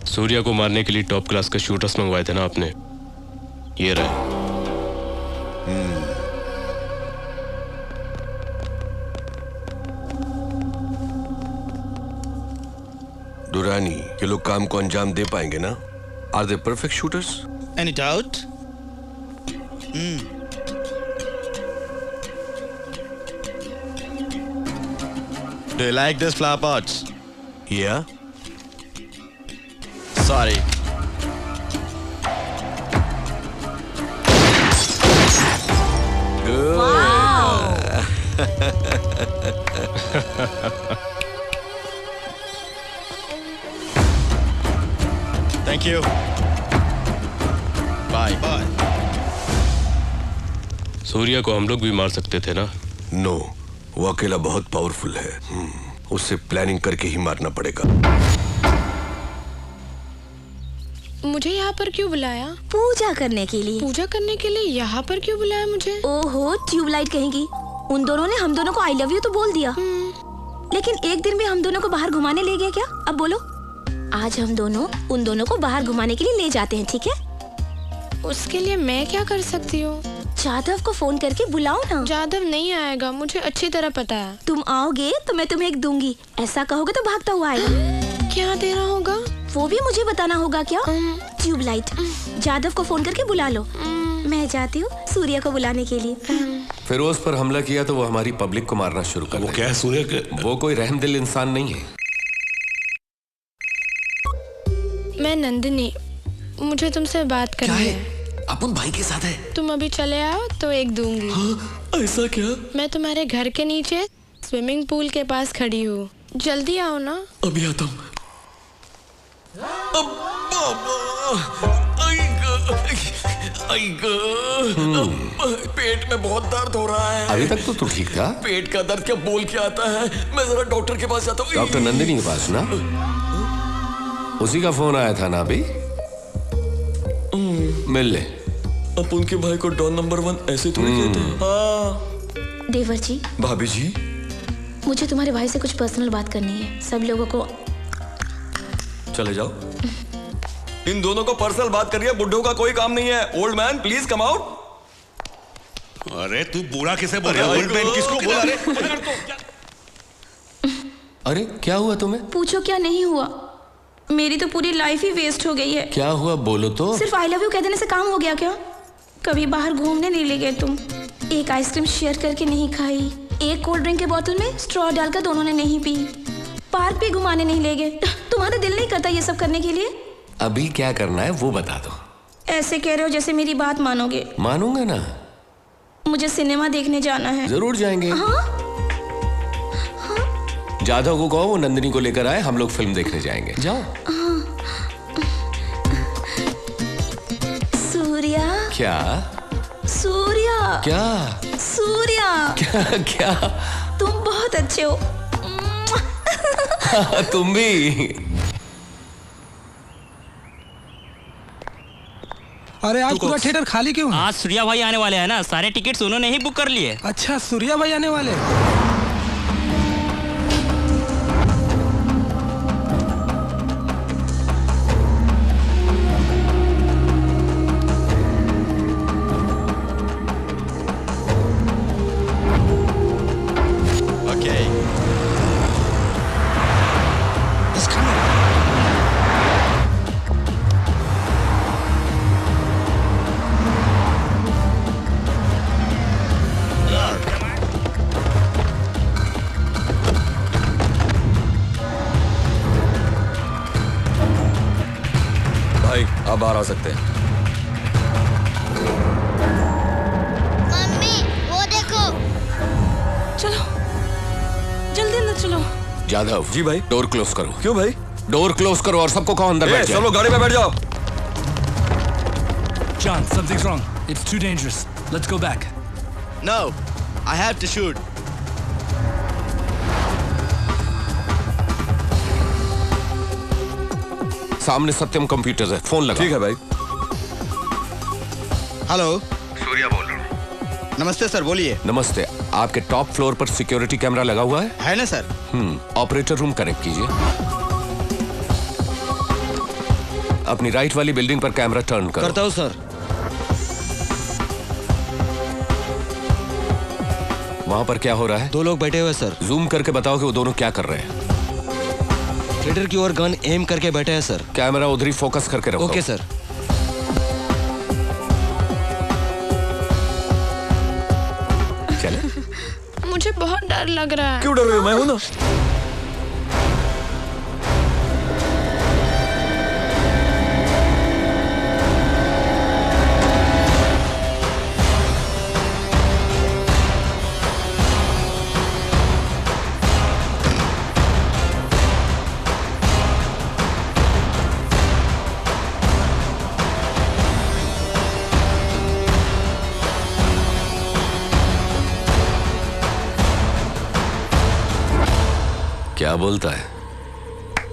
सूर्या को मारने के लिए टॉप क्लास के शूटर्स मंगवाए थे ना आपने? ये रहे। दुरानी, ये लोग काम को अंजाम दे पाएंगे ना? Are they perfect shooters? Any doubt? Do you like this flower pots? Yeah. Sorry. Good. Thank you. Bye. Bye. Surya को हम लोग भी मार सकते थे ना? नो, वो अकेला बहुत पावरफुल है। उससे प्लानिंग करके ही मारना पड़ेगा। मुझे यहाँ पर क्यों बुलाया? पूजा करने के लिए। पूजा करने के लिए यहाँ पर क्यों बुलाया मुझे? ओहो, ट्यूबलाइट कहेंगी। उन दोनों ने हम दोनों को आई लव यू तो बोल दिया, लेकिन एक दिन भी हम दोनों को बाहर घुमाने ले गए क्या? अब बोलो, आज हम दोनों उन दोनों को बाहर घुमाने के लिए ले जाते हैं, ठीक है? उसके लिए मैं क्या कर सकती हूँ? जादव को फोन करके बुलाओ ना। जादव नहीं आएगा, मुझे अच्छी तरह पता है। तुम आओगे तो मैं तुम्हें एक दूंगी, ऐसा कहोगे तो भागता हुआ आएगा। क्या देना होगा? वो भी मुझे बताना होगा क्या? ट्यूबलाइट। जादव को फोन करके बुला लो। मैं जाती हूँ सूर्या को बुलाने के लिए। फिरोज पर हमला किया तो वो हमारी पब्लिक को मारना शुरू कर। वो क्या है सूर्या के? वो कोई रहमदिल इंसान नहीं है। मैं नंदिनी, मुझे तुमसे बात करनी है। अपन भाई के साथ है। तुम अभी चले आओ तो एक दूंगी। हाँ, ऐसा क्या? मैं तुम्हारे घर के नीचे स्विमिंग पूल के पास खड़ी हूँ, जल्दी आओ ना। अभी आता हूँ। पेट में बहुत दर्द हो रहा है। अभी तक तो तू ठीक था। पेट का दर्द क्या बोल के आता है? मैं जरा डॉक्टर के पास जाता हूँ। डॉक्टर नंदिनी के पास ना? उसी का फोन आया था ना अभी? मिल ले। अब उनके भाई को डॉन नंबर 1 ऐसे थोड़ी कहते हैं। हाँ। देवर जी। भाभी जी। मुझे तुम्हारे भाई से कुछ पर्सनल बात करनी है। सब लोगों को चले जाओ। इन दोनों को पर्सनल बात करिए, बुड्ढों का कोई काम नहीं है। Old man please come out. अरे तू बूढ़ा किसे बोल रहा है? ओल्ड मैन किसको बोला रे? अरे क्या हुआ तुम्हें? पूछो क्या नहीं हुआ, मेरी तो पूरी लाइफ ही वेस्ट हो गई है। क्या हुआ बोलो तो। सिर्फ आई लव यू कह देने से काम हो गया क्या? कभी बाहर घूमने नहीं ले गए तुम, एक आइसक्रीम शेयर करके नहीं खाई, एक कोल्ड ड्रिंक के बोतल में स्ट्रॉ डालकर दोनों ने नहीं पी, पार्क भी घुमाने नहीं ले गए। तुम्हारा दिल नहीं करता ये सब करने के लिए? अभी क्या करना है वो बता दो। ऐसे कह रहे हो जैसे मेरी बात मानोगे। मानूंगा ना। मुझे सिनेमा देखने जाना है। जरूर जाएंगे। हाँ? जादव को कहो वो नंदिनी को लेकर आए, हम लोग फिल्म देखने जाएंगे। जाओ। सूर्या। क्या? सूर्या। क्या? सूर्या। क्या? क्या? तुम बहुत अच्छे हो। तुम भी। अरे आज पूरा थिएटर खाली क्यों है? आज सूर्या भाई आने वाले हैं ना, सारे टिकट्स उन्होंने ही बुक कर लिए। अच्छा, सूर्या भाई आने वाले। आप बाहर आ सकते हैं। मम्मी वो देखो। चलो जल्दी अंदर चलो। जादव जी भाई। डोर क्लोज करो। क्यों भाई? डोर क्लोज करो और सबको कहो अंदर बैठ जाओ। सब लोग गाड़ी में बैठ जाओ। John, something's wrong. It's too dangerous. Let's go back. No, I have to shoot. सामने सत्यम कंप्यूटर्स है, फोन लगा। ठीक है भाई। हेलो, सूर्या बोल रहा हूँ। नमस्ते सर, बोलिए। नमस्ते। आपके टॉप फ्लोर पर सिक्योरिटी कैमरा लगा हुआ है ना सर? ऑपरेटर रूम कनेक्ट कीजिए। अपनी राइट वाली बिल्डिंग पर कैमरा टर्न करो। करता हूँ सर। वहां पर क्या हो रहा है? 2 लोग बैठे हुए सर। जूम करके बताओ कि वो दोनों क्या कर रहे हैं। थ्रेडर की ओर गन एम करके बैठे हैं सर। कैमरा उधर ही फोकस करके रखो। Okay sir. चले। मुझे बहुत डर लग रहा है। क्यों डर रहे हो? मैं हूं ना। क्या बोलता है?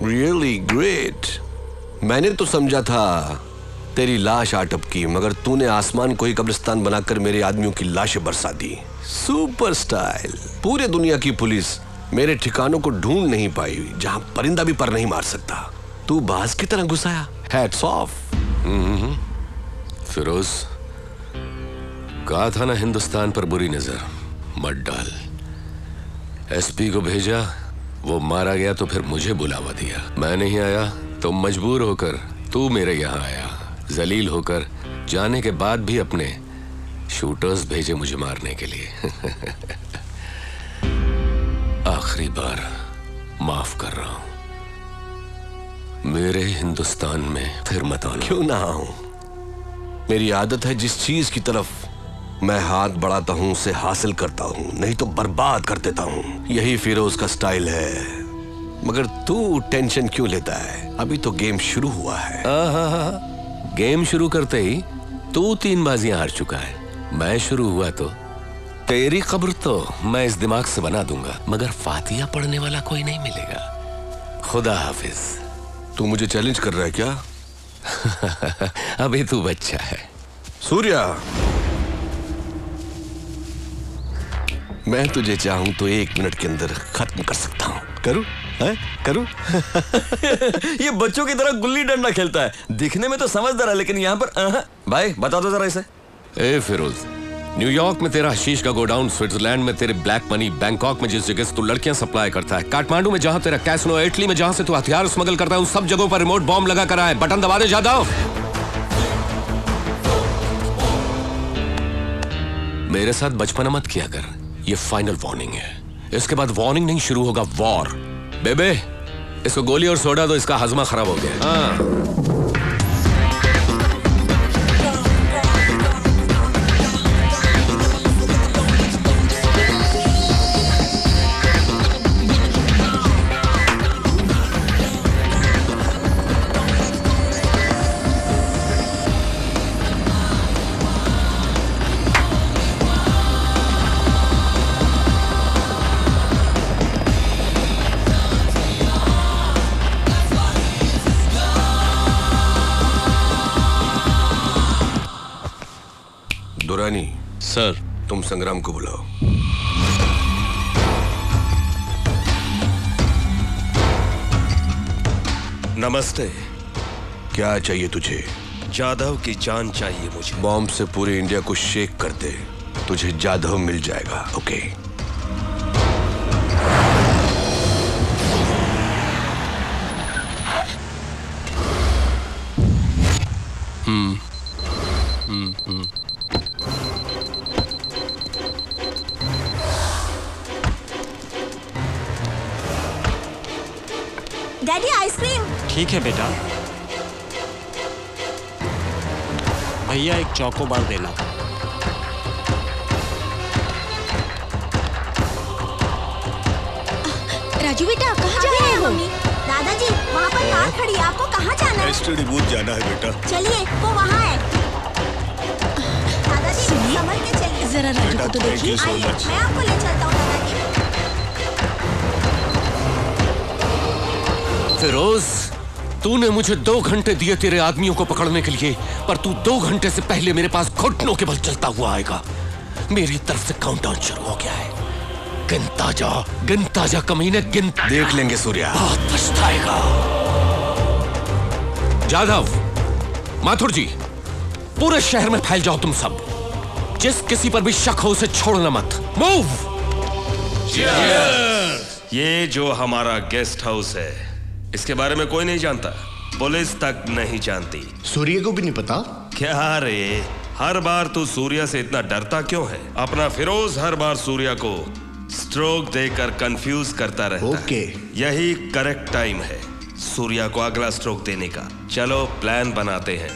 Really great. मैंने तो समझा था तेरी लाश आ टपकी, मगर तूने आसमान को ही कब्रिस्तान बनाकर मेरे आदमियों की लाशें बरसा दी। Super style. पूरे दुनिया की पुलिस मेरे ठिकानों को ढूंढ नहीं पाई जहां परिंदा भी पर नहीं मार सकता। तू बाज की तरह घुसाया। Hats off. फिरोज, कहा था ना हिंदुस्तान पर बुरी नजर मत डाल। एसपी को भेजा, वो मारा गया तो फिर मुझे बुलावा दिया। मैं नहीं आया तो मजबूर होकर तू मेरे यहाँ आया। जलील होकर जाने के बाद भी अपने शूटर्स भेजे मुझे मारने के लिए। आखिरी बार माफ कर रहा हूं। मेरे हिंदुस्तान में फिर मत आना। क्यों ना आऊं? मेरी आदत है, जिस चीज की तरफ मैं हाथ बढ़ाता हूं उसे हासिल करता हूं, नहीं तो बर्बाद कर देता हूं। यही फिरोज का स्टाइल है। मगर तू टेंशन क्यों लेता है? अभी तो गेम शुरू हुआ है। गेम शुरू करते ही तू 3 बाजियां हार चुका है। मैं शुरू हुआ तो तेरी कब्र तो मैं इस दिमाग से बना दूंगा, मगर फातिहा पढ़ने वाला कोई नहीं मिलेगा। खुदा हाफिज। तू मुझे चैलेंज कर रहा है क्या? अभी तू बच्चा है। सूर्या, मैं तुझे चाहूं तो 1 मिनट के अंदर खत्म कर सकता हूं। करूं? करूं? ये बच्चों की तरह गुल्ली डंडा खेलता है। दिखने में तो समझदार है, लेकिन यहाँ पर भाई बता दो जरा इसे। ए फिरोज, न्यूयॉर्क में तेरा हशीश का गोडाउन, स्विट्जरलैंड में तेरे ब्लैक मनी, बैंकॉक में जिस जगह से तू लड़कियां सप्लाई करता है, काठमांडू में जहां तेरा कैसिनो, इटली में जहां से तू हथियार स्मगल करता है, उन सब जगहों पर रिमोट बॉम्ब लगा कर आए। बटन दबा दे जादव। मेरे साथ बचपना मत किया कर। ये फाइनल वार्निंग है। इसके बाद वार्निंग नहीं, शुरू होगा वॉर। बेबे, इसको गोली और सोडा दो, इसका हजमा खराब हो गया। हाँ। दुरानी सर, तुम संग्राम को बुलाओ। नमस्ते। क्या चाहिए तुझे? जाधव की जान चाहिए मुझे। बॉम्ब से पूरे इंडिया को शेक कर दे, तुझे जाधव मिल जाएगा। ओके? Daddy, ice cream. ठीक है बेटा। भैया एक चॉकोबार देना। राजू बेटा, कहाँ जा रहे हो? दादाजी, वहाँ पर कार खड़ी है, आपको कहाँ जाना है? एसटीडी बूथ जाना है बेटा। चलिए, वो वहाँ है। दादाजी, संभल के चलिए। जरा राजू को तो देखिए। आइए, मैं आपको ले चलता हूँ दादाजी। फिरोज, तूने मुझे 2 घंटे दिए तेरे आदमियों को पकड़ने के लिए, पर तू 2 घंटे से पहले मेरे पास घुटनों के बल चलता हुआ आएगा। मेरी तरफ से काउंटडाउन शुरू हो गया है। गिनता जा कमीने, गिन। देख लेंगे सूर्या, बहुत पछताएगा। जाधव, माथुर जी, पूरे शहर में फैल जाओ तुम सब। जिस किसी पर भी शक हो उसे छोड़ना मत। मूव। ये जो हमारा गेस्ट हाउस है, इसके बारे में कोई नहीं जानता, पुलिस तक नहीं जानती। सूर्य को भी नहीं पता? क्या रे, हर बार तू सूर्या से इतना डरता क्यों है? अपना फिरोज हर बार सूर्या को स्ट्रोक देकर कंफ्यूज करता रहता है। यही करेक्ट टाइम है सूर्या को अगला स्ट्रोक देने का। चलो प्लान बनाते हैं।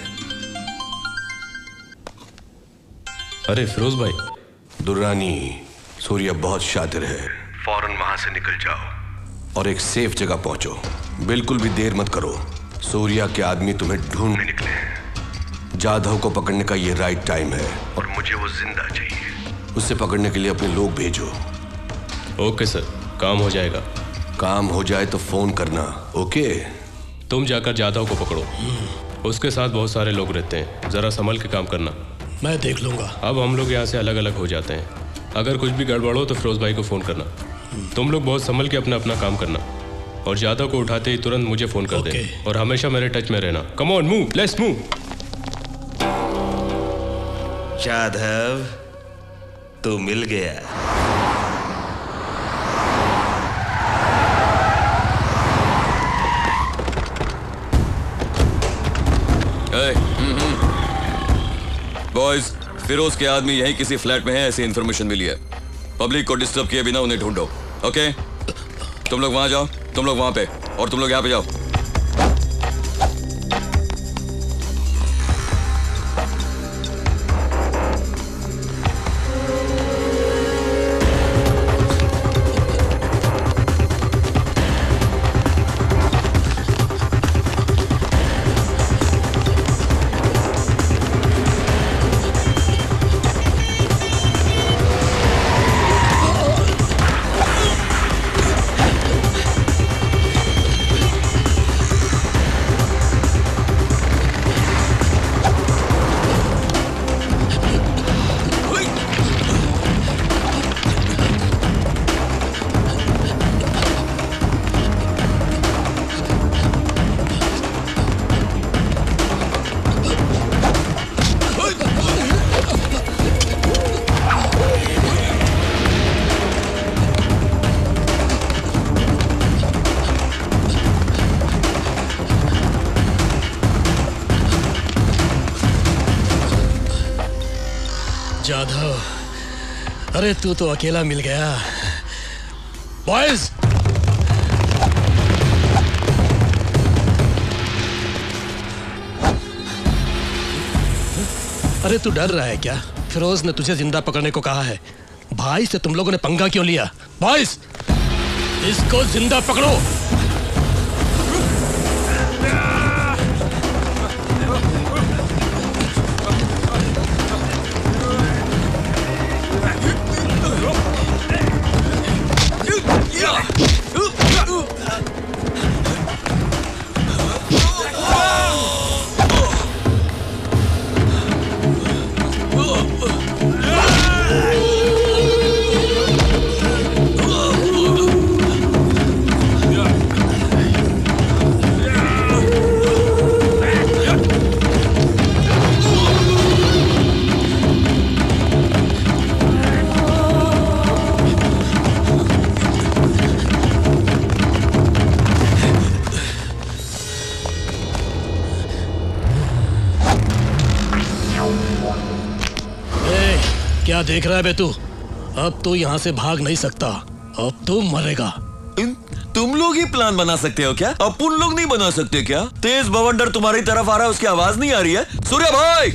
अरे फिरोज भाई। दुर्रानी, सूर्या बहुत शातिर है। फौरन वहां से निकल जाओ और एक सेफ जगह पहुंचो। बिल्कुल भी देर मत करो। सूर्या के आदमी तुम्हें ढूंढने निकले हैं। जाधव को पकड़ने का ये राइट टाइम है और मुझे वो जिंदा चाहिए। उसे पकड़ने के लिए अपने लोग भेजो। ओके सर, काम हो जाएगा। काम हो जाए तो फोन करना। ओके? तुम जाकर जाधव को पकड़ो। उसके साथ बहुत सारे लोग रहते हैं, जरा संभल के काम करना। मैं देख लूंगा। अब हम लोग यहाँ से अलग अलग हो जाते हैं। अगर कुछ भी गड़बड़ हो तो फिरोज भाई को फोन करना। तुम लोग बहुत संभल के अपना अपना काम करना और जाधव को उठाते ही तुरंत मुझे फोन कर दे और हमेशा मेरे टच में रहना। Come on, move, let's move. Jadhav, तू मिल गया। बॉयज, फिरोज के आदमी यहीं किसी फ्लैट में है, ऐसी इन्फॉर्मेशन मिली है। पब्लिक को डिस्टर्ब किए बिना उन्हें ढूंढो। ओके? तुम लोग वहां जाओ, तुम लोग वहां पे, और तुम लोग यहां पे जाओ। जाधव, अरे तू तो अकेला मिल गया। बॉयज, अरे तू डर रहा है क्या? फिरोज ने तुझे जिंदा पकड़ने को कहा है। भाई से तुम लोगों ने पंगा क्यों लिया? बॉयज, इसको जिंदा पकड़ो। क्या देख रहा है बे तू? अब तू यहाँ से भाग नहीं सकता, अब तू मरेगा। तुम लोग ही प्लान बना सकते हो क्या? अपन लोग नहीं बना सकते क्या? तेज बवंडर तुम्हारी तरफ आ रहा है, उसकी आवाज नहीं आ रही है? सूर्या भाई!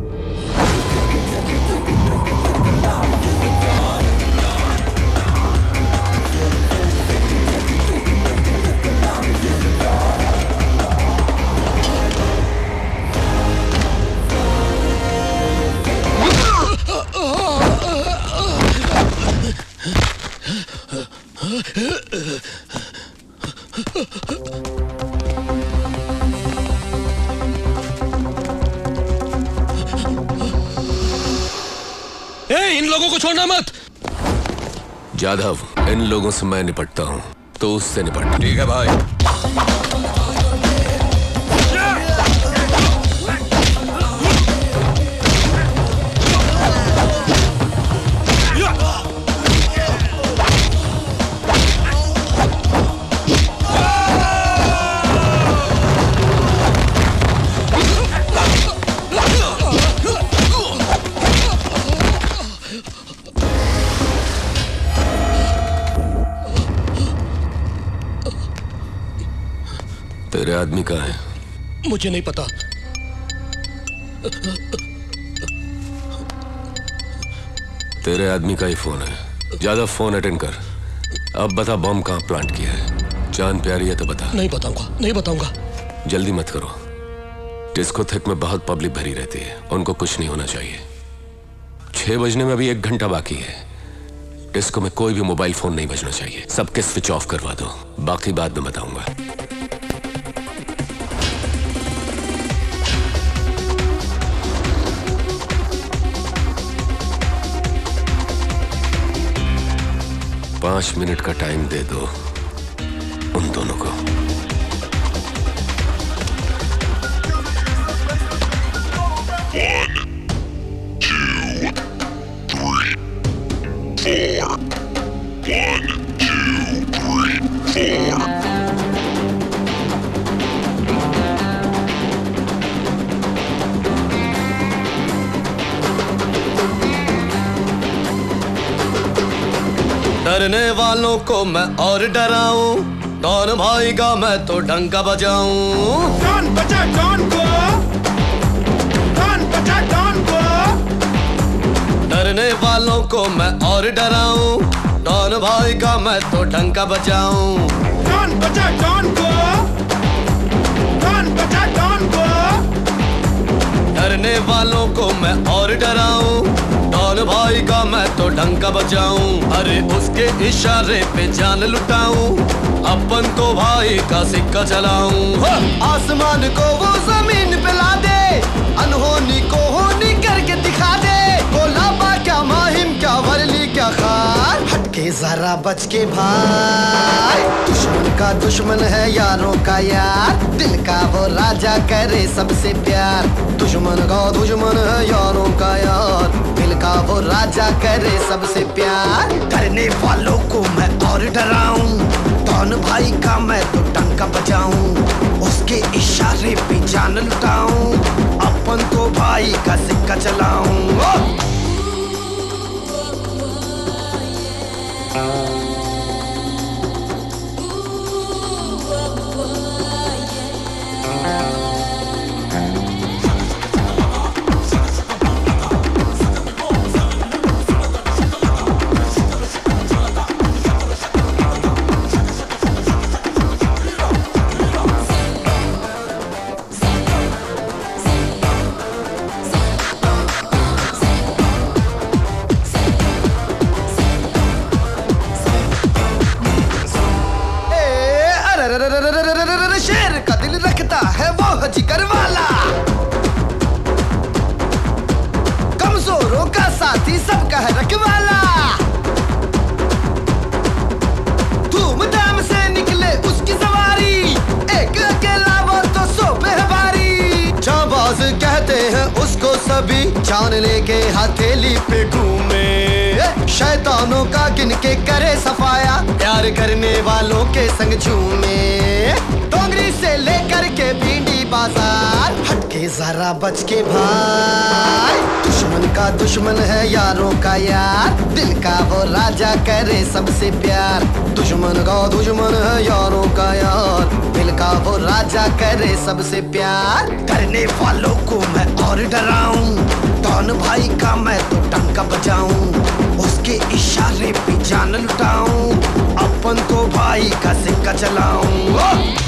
इन लोगों को छोड़ना मत। जाधव, इन लोगों से मैं निपटता हूं, तो उससे निपट। ठीक है भाई। आदमी कहाँ है? मुझे नहीं पता। तेरे आदमी का ही फोन है, ज्यादा फोन अटेंड कर। अब बता बम कहाँ प्लांट किया है। जान प्यारी है तो बता। नहीं बताऊंगा, नहीं बताऊंगा। जल्दी मत करो। डिस्कोथेक में बहुत पब्लिक भरी रहती है, उनको कुछ नहीं होना चाहिए। 6 बजने में अभी 1 घंटा बाकी है। डिस्को में कोई भी मोबाइल फोन नहीं बजना चाहिए। सबके स्विच ऑफ करवा दो, बाकी बाद में बताऊंगा। पांच मिनट का टाइम दे दो उन दोनों को। डरने वालों को मैं और डराऊं, डॉन भाई का मैं तो डंका बजाऊं। डॉन बजा डॉन को, डॉन बजा डॉन को। डरने वालों को मैं और डराऊं, डॉन भाई का मैं तो डंका बजाऊं। डॉन बजा डॉन को, डॉन बजा डॉन को। डरने वालों को मैं और डराऊं, डॉन भाई का मैं तो डंका बजाऊं। अरे उसके इशारे पे जान लुटाऊं, अपन तो भाई का सिक्का चलाऊं। आसमान को वो जमीन पे ला दे, अनहोनी को होनी करके दिखा दे। कोलाबा क्या माहिम क्या वरली क्या खार, हटके जरा बच के भाई। दुश्मन का दुश्मन है यारों का यार, दिल का वो राजा करे सबसे प्यार। दुश्मन का दुश्मन है यारों का यार, दिल का वो राजा करे सबसे प्यार। डरने वालों को मैं और डराऊं, डॉन भाई का मैं तो डंका बजाऊं। उसके इशारे पे जान लुटाऊं, अपन तो भाई का सिक्का चलाऊं। शेर का दिल रखता है वो जिगर वाला, कमजोरों का साथी सबका है रखवाला। धूमधाम से निकले उसकी सवारी, एक अकेला वो तो सो पे है भारी। जाबाज कहते हैं उसको सभी, जान लेके हथेली पे घूमे। शैतानों का गिन के करे सफाया, प्यार करने वालों के संग झूमे। डोंगरी से लेकर के भिंडी बाजार, हटके जरा बच के भाई। दुश्मन का दुश्मन है यारों का यार, दिल का वो राजा करे सबसे प्यार। दुश्मन का दुश्मन है यारों का यार, दिल का वो राजा करे सबसे प्यार। डरने वालों को मैं और डराऊं, डॉन भाई का मैं तो डंका बजाऊं। उसके इशारे पे जान लुटाऊं, अपन तो भाई का सिक्का चलाऊं।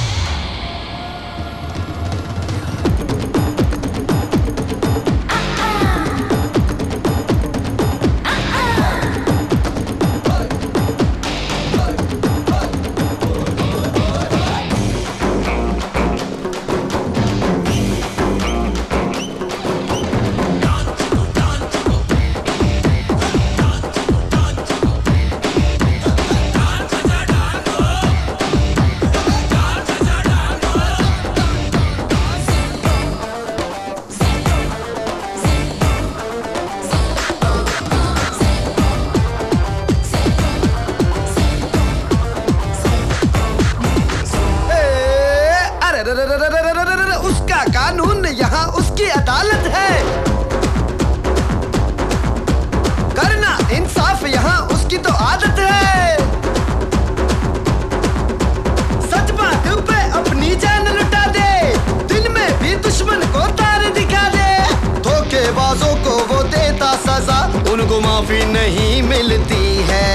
माफी नहीं मिलती है।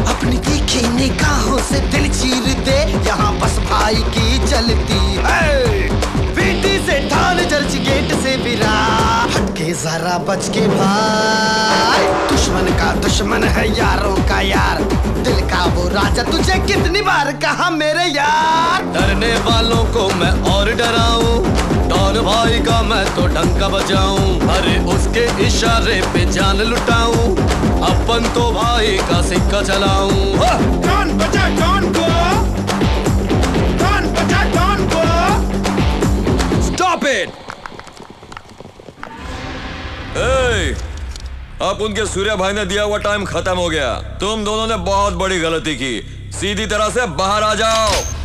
अपनी तीखी निगाहों से दिल चीर दे, यहाँ बस भाई की चलती है। पीटी से ठान चर्च गेट से बिरा, हटके जरा बच के भाई। दुश्मन का दुश्मन है यारों का यार, दिल का वो राजा तुझे कितनी बार कहा मेरे यार। डरने वालों को मैं और डराऊं, डॉन भाई का मैं तो डंका बजाऊं। अरे उसके इशारे पे जान लुटाऊं, अपन तो भाई का सिक्का चलाऊं। डॉन बचा डॉन को, डॉन बचा डॉन को। Stop it! Hey! अब उनके सूर्या भाई ने दिया हुआ टाइम खत्म हो गया। तुम दोनों ने बहुत बड़ी गलती की, सीधी तरह से बाहर आ जाओ।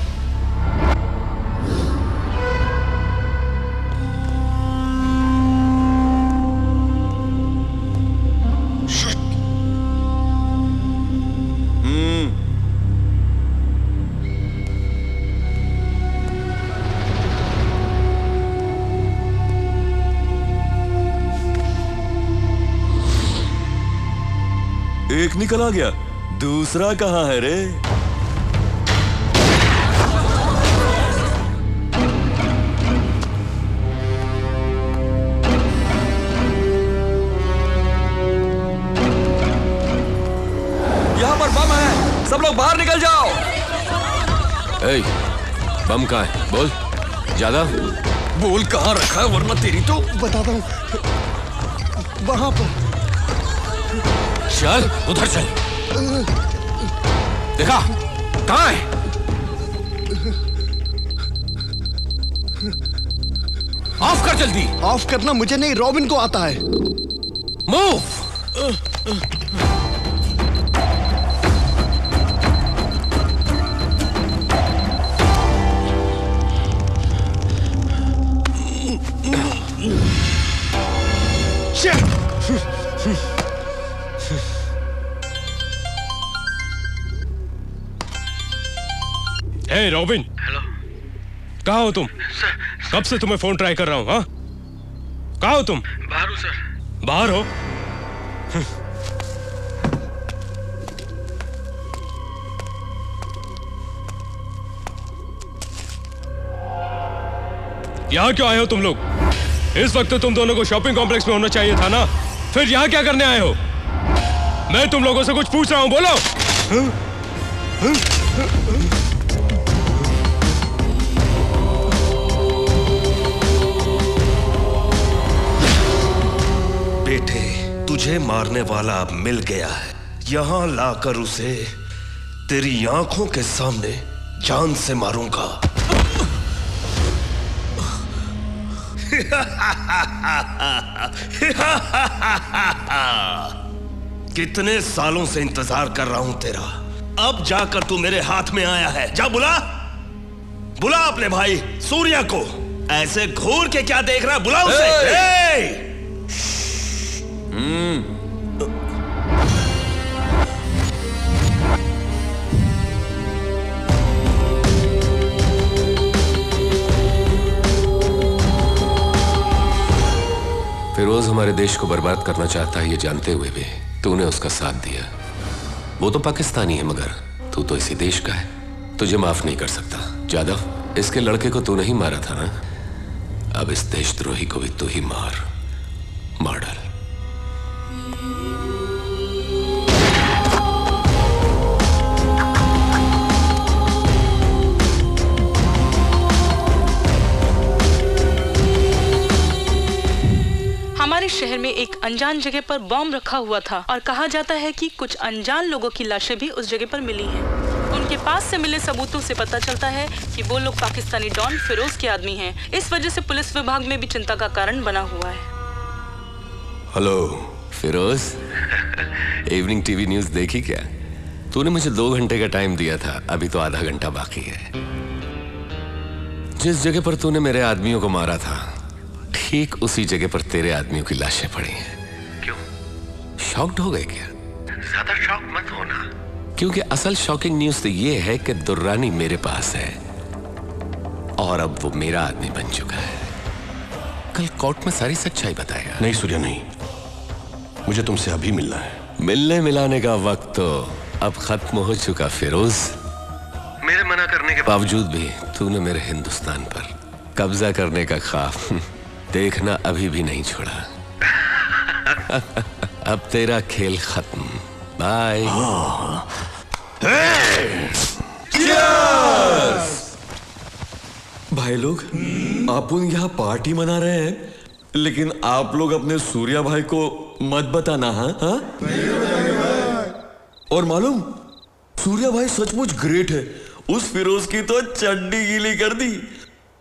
एक निकल आ गया, दूसरा कहाँ है रे? यहाँ पर बम है, सब लोग बाहर निकल जाओ। ए, बम कहाँ है? बोल ज्यादा बोल कहाँ रखा है, वरना तेरी तो बताता हूँ, वहां पर। चल उधर चल। देखा कहाँ है? ऑफ कर जल्दी। ऑफ करना मुझे नहीं, रॉबिन को आता है। मूव। हे रॉबिन। हेलो। कहाँ हो तुम? सर। कब से तुम्हें फोन ट्राई कर रहा हूँ। हाँ, कहाँ हो तुम? बाहर हूँ सर। बाहर हो? यहाँ क्यों आए हो तुम लोग? इस वक्त तो तुम दोनों को शॉपिंग कॉम्प्लेक्स में होना चाहिए था ना, फिर यहाँ क्या करने आए हो? मैं तुम लोगों से कुछ पूछ रहा हूँ, बोलो। बेटे, तुझे मारने वाला अब मिल गया है। यहां लाकर उसे तेरी आंखों के सामने जान से मारूंगा। कितने सालों से इंतजार कर रहा हूं तेरा, अब जाकर तू मेरे हाथ में आया है। जा बुला, बुला अपने भाई सूर्या को। ऐसे घूर के क्या देख रहा है, बुला उसे। फिरोज हमारे देश को बर्बाद करना चाहता है, ये जानते हुए भी तूने उसका साथ दिया। वो तो पाकिस्तानी है, मगर तू तो इसी देश का है, तुझे माफ नहीं कर सकता। जादव, इसके लड़के को तू नहीं मारा था ना, अब इस देशद्रोही को भी तू ही मार डाल। हमारे शहर में एक अनजान जगह पर बॉम्ब रखा हुआ था और कहा जाता है कि कुछ अनजान लोगों की लाशें भी उस जगह पर मिली हैं। उनके पास से मिले सबूतों से पता चलता है कि वो लोग पाकिस्तानी डॉन फिरोज के आदमी हैं। इस वजह से पुलिस विभाग में भी चिंता का कारण बना हुआ है। Hello Feroz, evening TV news देखी क्या? तूने मुझे 2 घंटे का टाइम दिया था, अभी तो आधा घंटा बाकी है। जिस जगह पर तूने मेरे आदमियों को मारा था, ठीक उसी जगह पर तेरे आदमियों की लाशें पड़ी हैं। क्यों? शॉक्ड हो गए क्या? ज्यादा शॉक मत होना। क्योंकि असल शॉकिंग न्यूज तो ये है कि दुर्रानी मेरे पास है और अब वो मेरा आदमी बन चुका है। कल कोर्ट में सारी सच्चाई बताएगा। नहीं सूर्या, नहीं, मुझे तुमसे अभी मिलना है। मिलने मिलाने का वक्त तो अब खत्म हो चुका फिरोज। मेरे मना करने के बावजूद भी तूने मेरे हिंदुस्तान पर कब्जा करने का ख्वाब देखना अभी भी नहीं छोड़ा। अब तेरा खेल खत्म। बाय। भाई लोग, अपन यहाँ पार्टी मना रहे हैं, लेकिन आप लोग अपने सूर्या भाई को मत बताना। हाँ? और मालूम, सूर्या भाई सचमुच ग्रेट है। उस फिरोज की तो चड्डी गीली कर दी।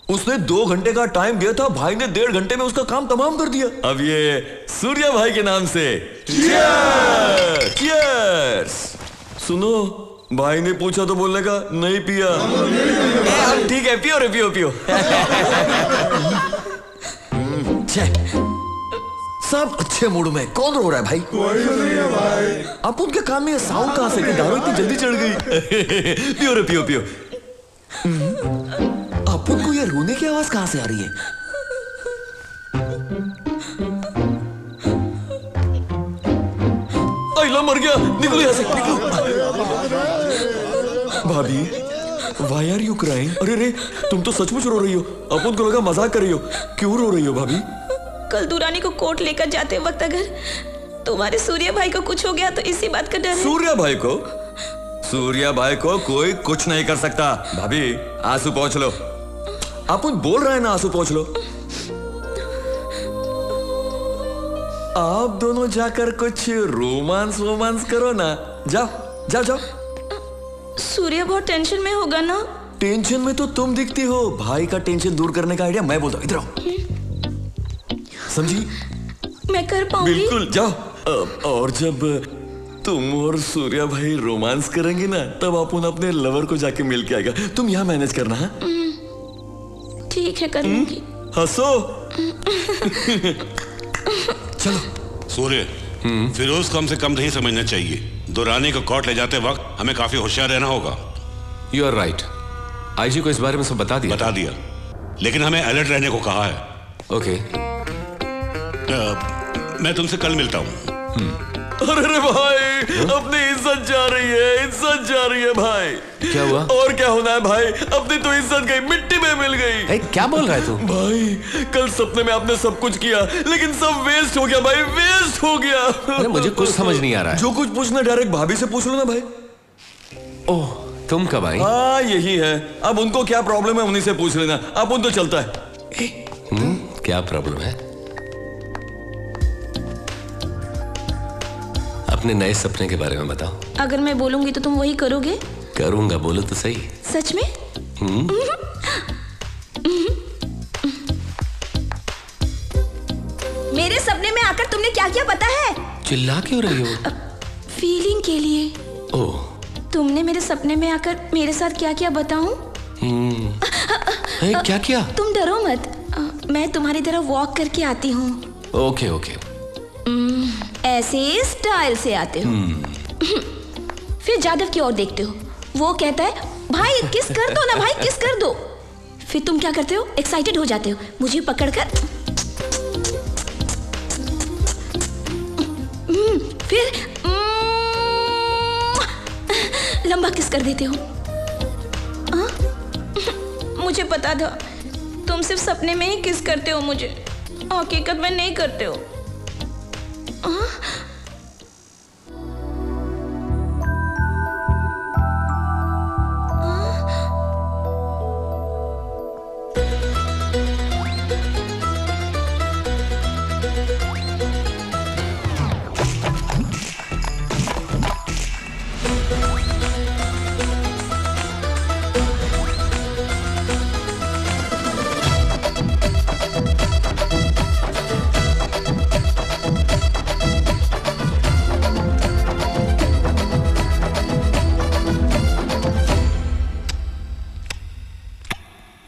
उसने 2 घंटे का टाइम दिया था, भाई ने 1.5 घंटे में उसका काम तमाम कर दिया। अब ये सूर्या भाई के नाम से चीयर्स! चीयर्स! सुनो, भाई ने पूछा तो बोलने का नहीं पिया। ठीक है, पियो रे, पियो पियो। सब अच्छे मूड में। कौन रो रहा है भाई? कोई नहीं है भाई। अब उनके कान में साउंड कहां से कि दारू इतनी जल्दी चढ़ गई? पियो रे, पियो पियो। अपन को ये रोने की आवाज कहां से आ रही है? अल्लाह, मर गया। निकलो यहां से, निकलो। भाभी, why are you crying? अरे रे, तुम तो सचमुच रो रही हो। अपन को लगा मजाक कर रही हो। क्यों रो रही हो भाभी? कल दुरानी को कोर्ट लेकर जाते वक्त अगर तुम्हारे सूर्या भाई को कुछ हो गया तो इसी बात का डर है। सूर्या भाई को? सूर्या भाई को कोई कुछ नहीं कर सकता। भाभी, आंसू पोंछ लो। अपन बोल रहे हैं ना, आंसू पोंछ लो। आप दोनों जाकर कुछ रोमांस करो ना। जाओ जाओ जाओ। सूर्या बहुत टेंशन में होगा ना? टेंशन में तो तुम दिखती हो। भाई का टेंशन दूर करने का आइडिया मैं बोलता हूँ। इधर आओ। समझी? मैं कर पाऊंगी? बिल्कुल, जाओ। और जब तुम और सूर्या भाई रोमांस करेंगे ना, तब अपन अपने लवर को जाके मिल के आएगा। तुम यहाँ मैनेज करना। हाँ, ठीक है, करूंगी। हंसो। चलो। सूर्य, फिरोज को हमसे कम नहीं समझना चाहिए। दुरानी को कोर्ट ले जाते वक्त हमें काफी होशियार रहना होगा। You are right. आईजी को इस बारे में सब बता दिया, लेकिन हमें अलर्ट रहने को कहा है। ओके। मैं तुमसे कल मिलता हूँ। अरे भाई, अपनी इज्जत जा रही है, इज्जत जा रही है भाई। क्या हुआ? और क्या होना है भाई, अपनी तो इज्जत गई, मिट्टी में मिल गई। क्या बोल रहा है तू? भाई, कल सपने में आपने सब कुछ किया, लेकिन सब वेस्ट हो गया भाई, वेस्ट हो गया। अरे मुझे कुछ समझ नहीं आ रहा है। जो कुछ पूछना डायरेक्ट भाभी से पूछ लो ना भाई। ओह, तुम कब आई? हाँ, यही है। अब उनको क्या प्रॉब्लम है उन्हीं से पूछ लेना। अब उन तो चलता है। क्या प्रॉब्लम है? अपने नए सपने के बारे में बताओ। अगर मैं बोलूंगी तो तुम वही करोगे? करूंगा, बोलो तो सही। सच में? मेरे सपने में आकर तुमने क्या किया पता है? चिल्ला क्यों रही हो? फीलिंग के लिए। ओह, तुमने मेरे सपने में आकर मेरे साथ क्या किया बताऊं? क्या किया? तुम डरो मत, मैं तुम्हारी तरह वॉक करके आती हूँ। Okay okay. ऐसे स्टाइल से आते हो। फिर जादव की ओर देखते हो। वो कहता है भाई किस कर दो ना, भाई किस कर दो। फिर तुम क्या करते हो? एक्साइटेड हो जाते हो, मुझे पकड़कर फिर लंबा किस कर देते हो। मुझे पता था तुम सिर्फ सपने में ही किस करते हो, मुझे हकीकत में नहीं करते हो।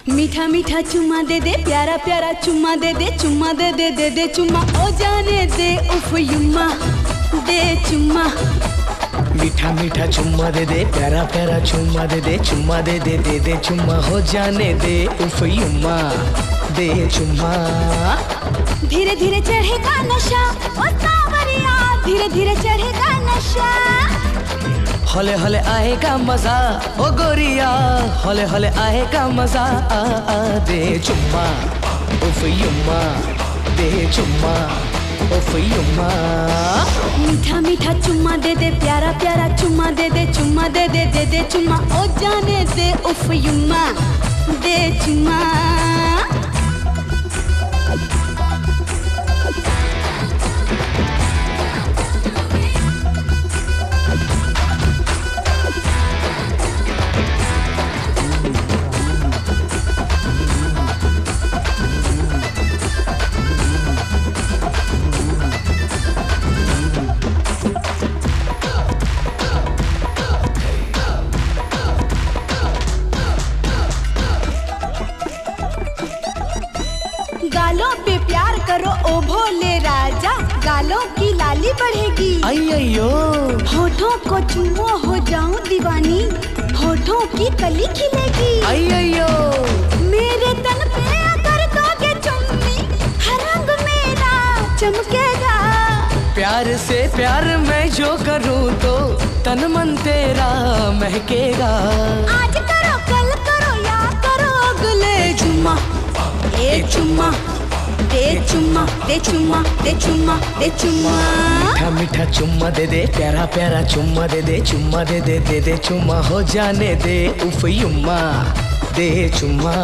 मीठा मीठा चुम्मा दे दे, प्यारा प्यारा चुम्मा दे दे, चुम्मा दे दे दे दे चुम्मा, ओ जाने दे उफ युम्मा दे चुम्मा। मीठा मीठा चुम्मा दे दे, प्यारा प्यारा चुम्मा दे दे, चुम्मा दे दे दे दे चुम्मा, हो जाने दे उफ युम्मा दे चुम्मा। धीरे धीरे चढ़ेगा नशा ओ सावरिया, धीरे धीरे चढ़ेगा नशा। नशा। हौले हौले आएगा मजा ओ गोरिया, हौले हौले आएगा मजा। दे चुम्मा उफ युम्मा, दे चुम्मा उफ युम्मा। मीठा मीठा चुम्मा दे दे, प्यारा प्यारा चुम्मा दे दे, चुम्मा दे दे दे दे चुम्मा, ओ जाने दे उफ युम्मा, दे चुम्मा। गालों पे प्यार करो ओ भोले राजा, गालों की लाली बढ़ेगी। अय्यो होठों को चूमो हो जाऊं दीवानी, होठों की कली खिलेगी। अय्यो मेरे तन पे अगर दोगे चुम्मी, हर रंग मेरा चमकेगा। प्यार से प्यार मैं जो करूं तो तन मन तेरा महकेगा। आज करो कल करो या करो अगले जुम्मा, एक चुम्मा दे चुम्मा दे चुम्मा दे चुम्मा दे चुम्मा। मीठा मीठा चुम्मा दे दे, प्यारा प्यारा चुम्मा दे दे, चुम्मा दे दे दे दे चुम्मा, हो जाने दे उफ युम्मा, दे चुम्मा।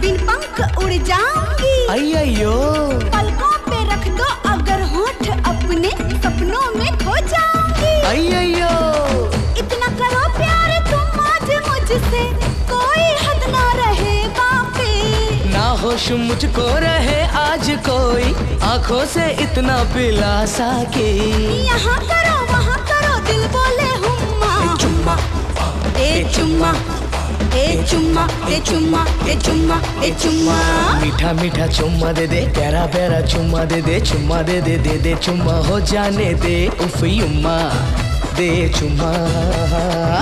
बिन पंख उड़ जाऊंगी। अय्यो पलकों पे रख दो अगर होठ अपने, सपनों में खो जाऊंगी। अय्यो इतना करो प्यार तुम आज मुझसे, कोई हद ना रहे बापे। ना होश मुझको रहे आज कोई, आंखों से इतना पिला सके। यहाँ करो वहाँ करो दिल बोले हुम्मा, चुम्मा ए चुम्मा ए चुम्मा ए चुम्मा ए चुम्मा ए चुम्मा। मीठा मीठा चुम्मा दे दे, प्यारा प्यारा चुम्मा दे दे, चुम्मा दे दे दे दे चुम्मा, हो जाने दे उफ युम्मा, दे चुम्मा।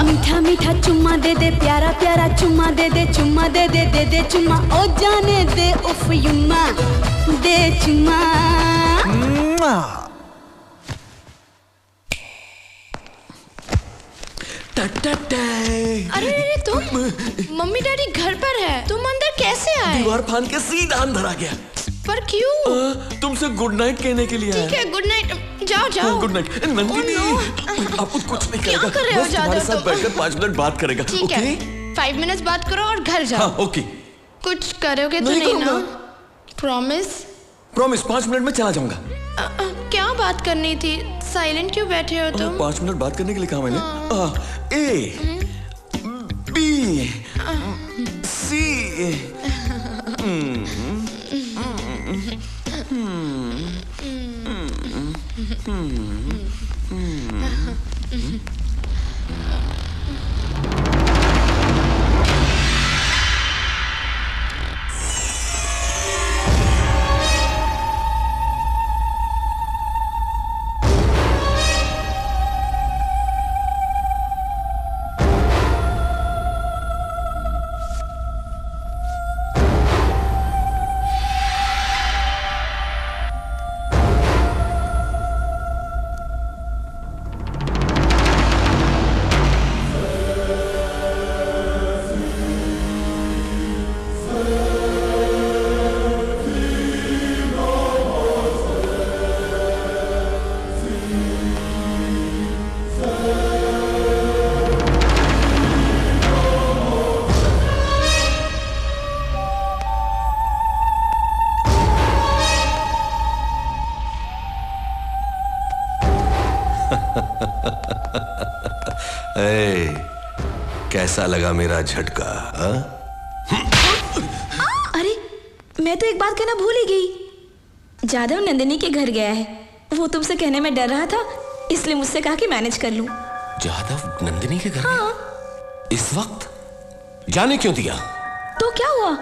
मीठा मीठा चुम्मा दे दे, प्यारा प्यारा चुम्मा दे दे, चुम्मा दे दे दे दे चुम्मा, ओ जाने दे उफ युम्मा, दे चुम्मा। अरे तुम, मम्मी डैडी घर पर है, तुम अंदर कैसे आए? दीवार फांद के सीधा अंदर आ गया। पर क्यों? तुमसे गुड नाइट कहने के लिए आया। ठीक है गुड नाइट, जाओ जाओ। Good night Nandini. आपको कुछ नहीं करेगा, कर रहे हो? बस तुम्हारे साथ बैठकर 5 मिनट बात करेगा। ठीक है 5 मिनट बात करो और घर जाओ। हाँ ओके। कुछ करोगे तो नहीं ना? प्रॉमिस? प्रॉमिस 5 मिनट में चला जाऊंगा। क्या बात करनी थी? साइलेंट क्यों बैठे हो तुम? 5 मिनट बात करने के लिए कहा मैंने। ए बी सी कैसा लगा मेरा झटका? अरे मैं तो एक बात कहना भूल ही गई। जादव नंदिनी के घर गया है। वो तुमसे कहने में डर रहा था, इसलिए मुझसे कहा कि मैनेज कर लूं। जादव नंदिनी के घर? हाँ। इस वक्त जाने क्यों दिया? तो क्या हुआ?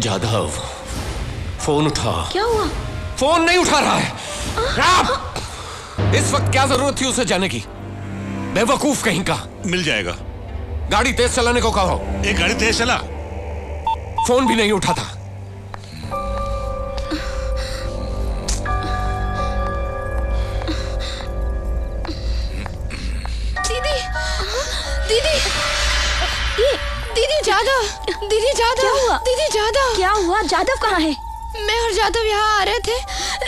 जादव, फोन उठा। क्या हुआ? फोन नहीं उठा रहा है। इस वक्त क्या जरूरत थी उसे जाने की? बेवकूफ कहीं का। मिल जाएगा। गाड़ी तेज चलाने को कहो। एक गाड़ी तेज चला। फोन भी नहीं उठा था। दीदी, दीदी, दीदी जादव, दीदी जादव। क्या हुआ? दीदी जादव। क्या हुआ? जादव कहाँ है? मैं और जादव यहाँ आ रहे थे,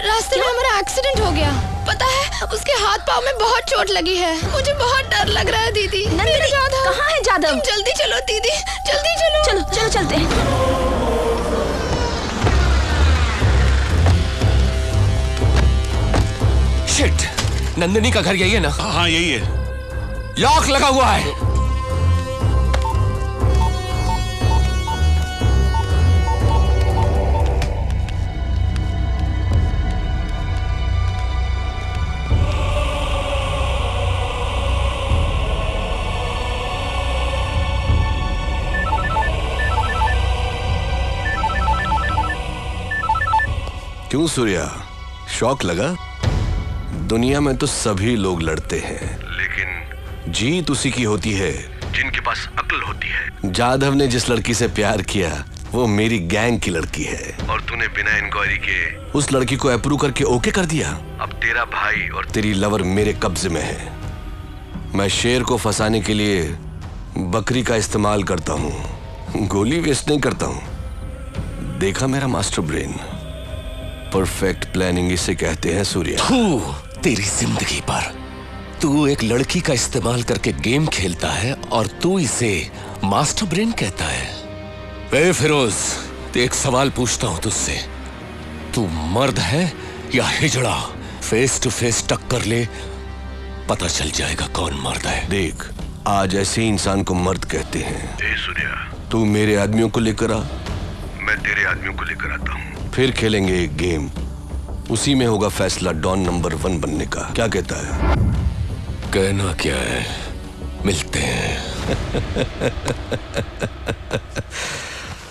रास्ते में हमारा एक्सीडेंट हो गया। पता है, उसके हाथ पाँव में बहुत चोट लगी है। मुझे बहुत डर लग रहा है दीदी। नंदिनी, कहाँ है जादव? तुम जल्दी चलो दीदी, जल्दी चलो। चलो चलो चलते हैं। शिट, नंदिनी का घर यही है ना? हाँ यही है। लॉक लगा हुआ है। क्यों सूर्या, शौक लगा? दुनिया में तो सभी लोग लड़ते हैं, लेकिन जीत उसी की होती है जिनके पास अक्ल होती है। जादव ने जिस लड़की से प्यार किया वो मेरी गैंग की लड़की है, और तूने बिना इंक्वायरी के उस लड़की को अप्रूव करके ओके कर दिया। अब तेरा भाई और तेरी लवर मेरे कब्जे में है। मैं शेर को फंसाने के लिए बकरी का इस्तेमाल करता हूँ, गोली वेस्ट नहीं करता हूँ। देखा मेरा मास्टर ब्रेन? परफेक्ट प्लानिंग इसे कहते हैं सूर्या। तेरी जिंदगी पर तू एक लड़की का इस्तेमाल करके गेम खेलता है और तू इसे मास्टर ब्रेन कहता है। ए फिरोज, एक सवाल पूछता हूं तुझसे, तू मर्द है या हिजड़ा? फेस टू फेस टक्कर ले, पता चल जाएगा कौन मर्द है। देख, आज ऐसे इंसान को मर्द कहते हैं। ए सूर्या, तू मेरे आदमियों को लेकर आ, मैं तेरे आदमियों को लेकर आता हूँ। फिर खेलेंगे एक गेम, उसी में होगा फैसला डॉन नंबर 1 बनने का। क्या कहता है? कहना क्या है, मिलते हैं।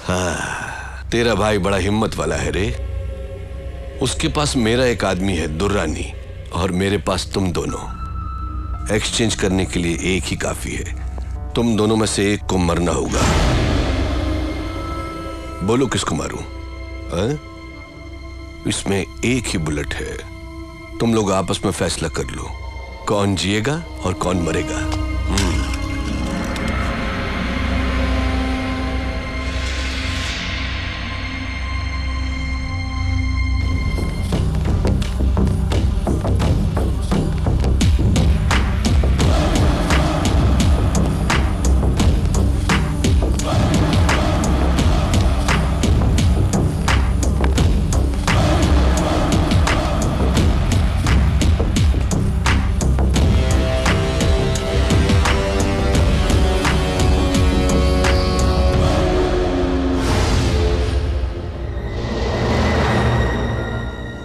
हाँ, तेरा भाई बड़ा हिम्मत वाला है रे। उसके पास मेरा एक आदमी है दुर्रानी, और मेरे पास तुम दोनों। एक्सचेंज करने के लिए एक ही काफी है। तुम दोनों में से एक को मरना होगा। बोलो किसको मारूं? इसमें एक ही बुलेट है। तुम लोग आपस में फैसला कर लो, कौन जिएगा और कौन मरेगा।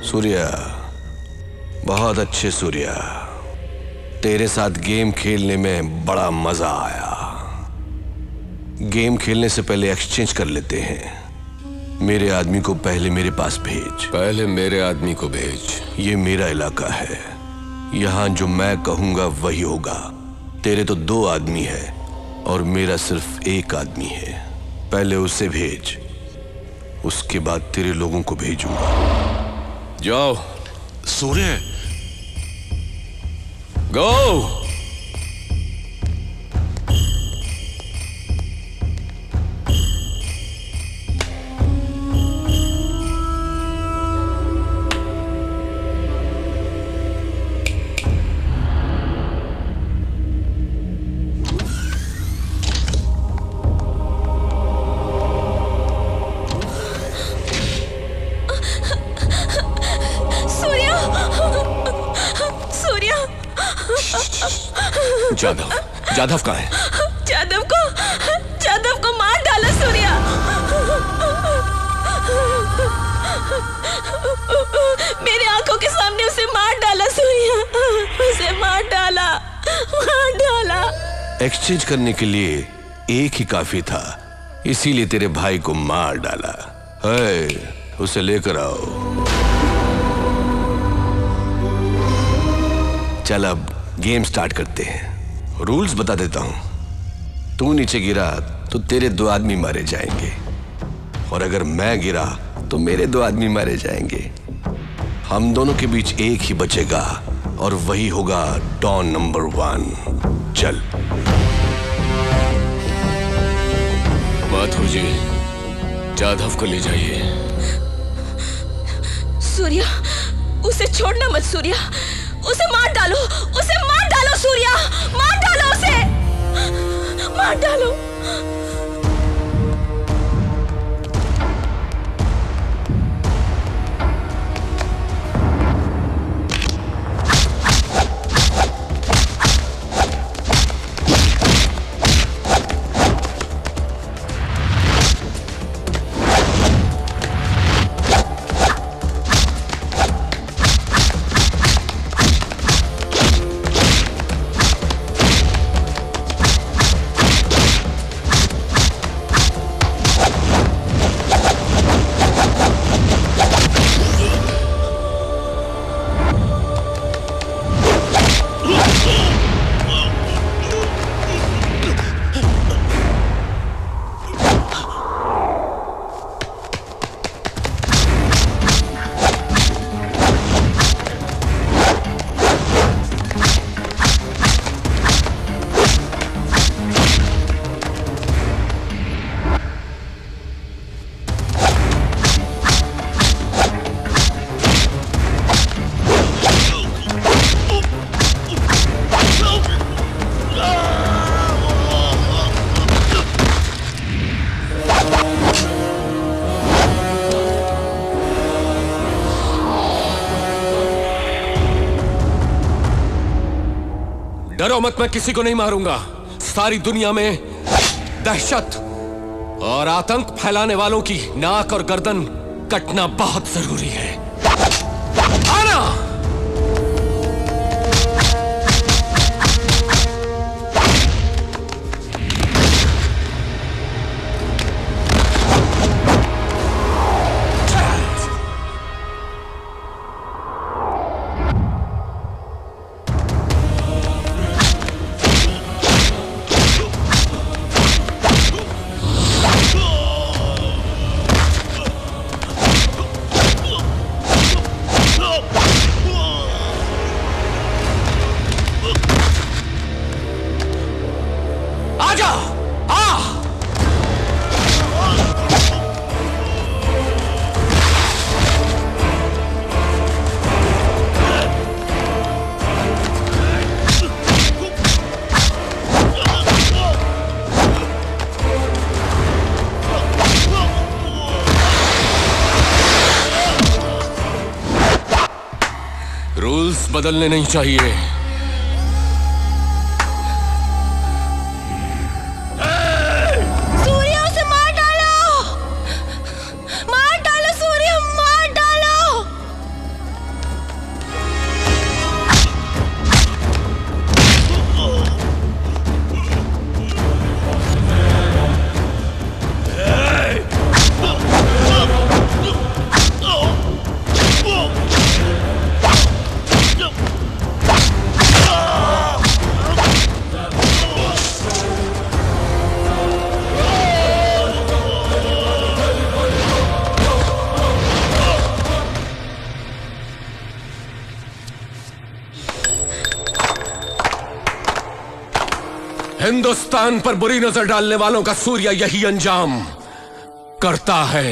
सूर्या, बहुत अच्छे सूर्या, तेरे साथ गेम खेलने में बड़ा मजा आया। गेम खेलने से पहले एक्सचेंज कर लेते हैं। मेरे आदमी को पहले मेरे पास भेज। पहले मेरे आदमी को भेज। ये मेरा इलाका है, यहाँ जो मैं कहूंगा वही होगा। तेरे तो 2 आदमी है और मेरा सिर्फ 1 आदमी है। पहले उसे भेज, उसके बाद तेरे लोगों को भेजूंगा। जाओ। सूर्य, गो। जाधव कहाँ है? जादव को मार डाला सूर्या। मेरे आंखों के सामने उसे मार डाला सूर्या, उसे मार डाला। एक्सचेंज करने के लिए एक ही काफी था, इसीलिए तेरे भाई को मार डाला। है, उसे लेकर आओ। चल अब गेम स्टार्ट करते हैं। रूल्स बता देता हूं। तू नीचे गिरा तो तेरे 2 आदमी मारे जाएंगे, और अगर मैं गिरा तो मेरे 2 आदमी मारे जाएंगे। हम दोनों के बीच एक ही बचेगा और वही होगा डॉन नंबर 1। चल। माधुर जी, जाधव को ले जाइए। सूर्या, उसे छोड़ना मत सूर्या, उसे मार डालो, उसे मार डालो सूर्या, मार डालो उसे, मार डालो। डरो मत, मैं किसी को नहीं मारूंगा। सारी दुनिया में दहशत और आतंक फैलाने वालों की नाक और गर्दन कटना बहुत जरूरी है। आना! रूल्स बदलने नहीं चाहिए। सूर्या, उसे मार डालो, मार डालो सूर्या, मार डालो। हिंदुस्तान पर बुरी नजर डालने वालों का सूर्या यही अंजाम करता है।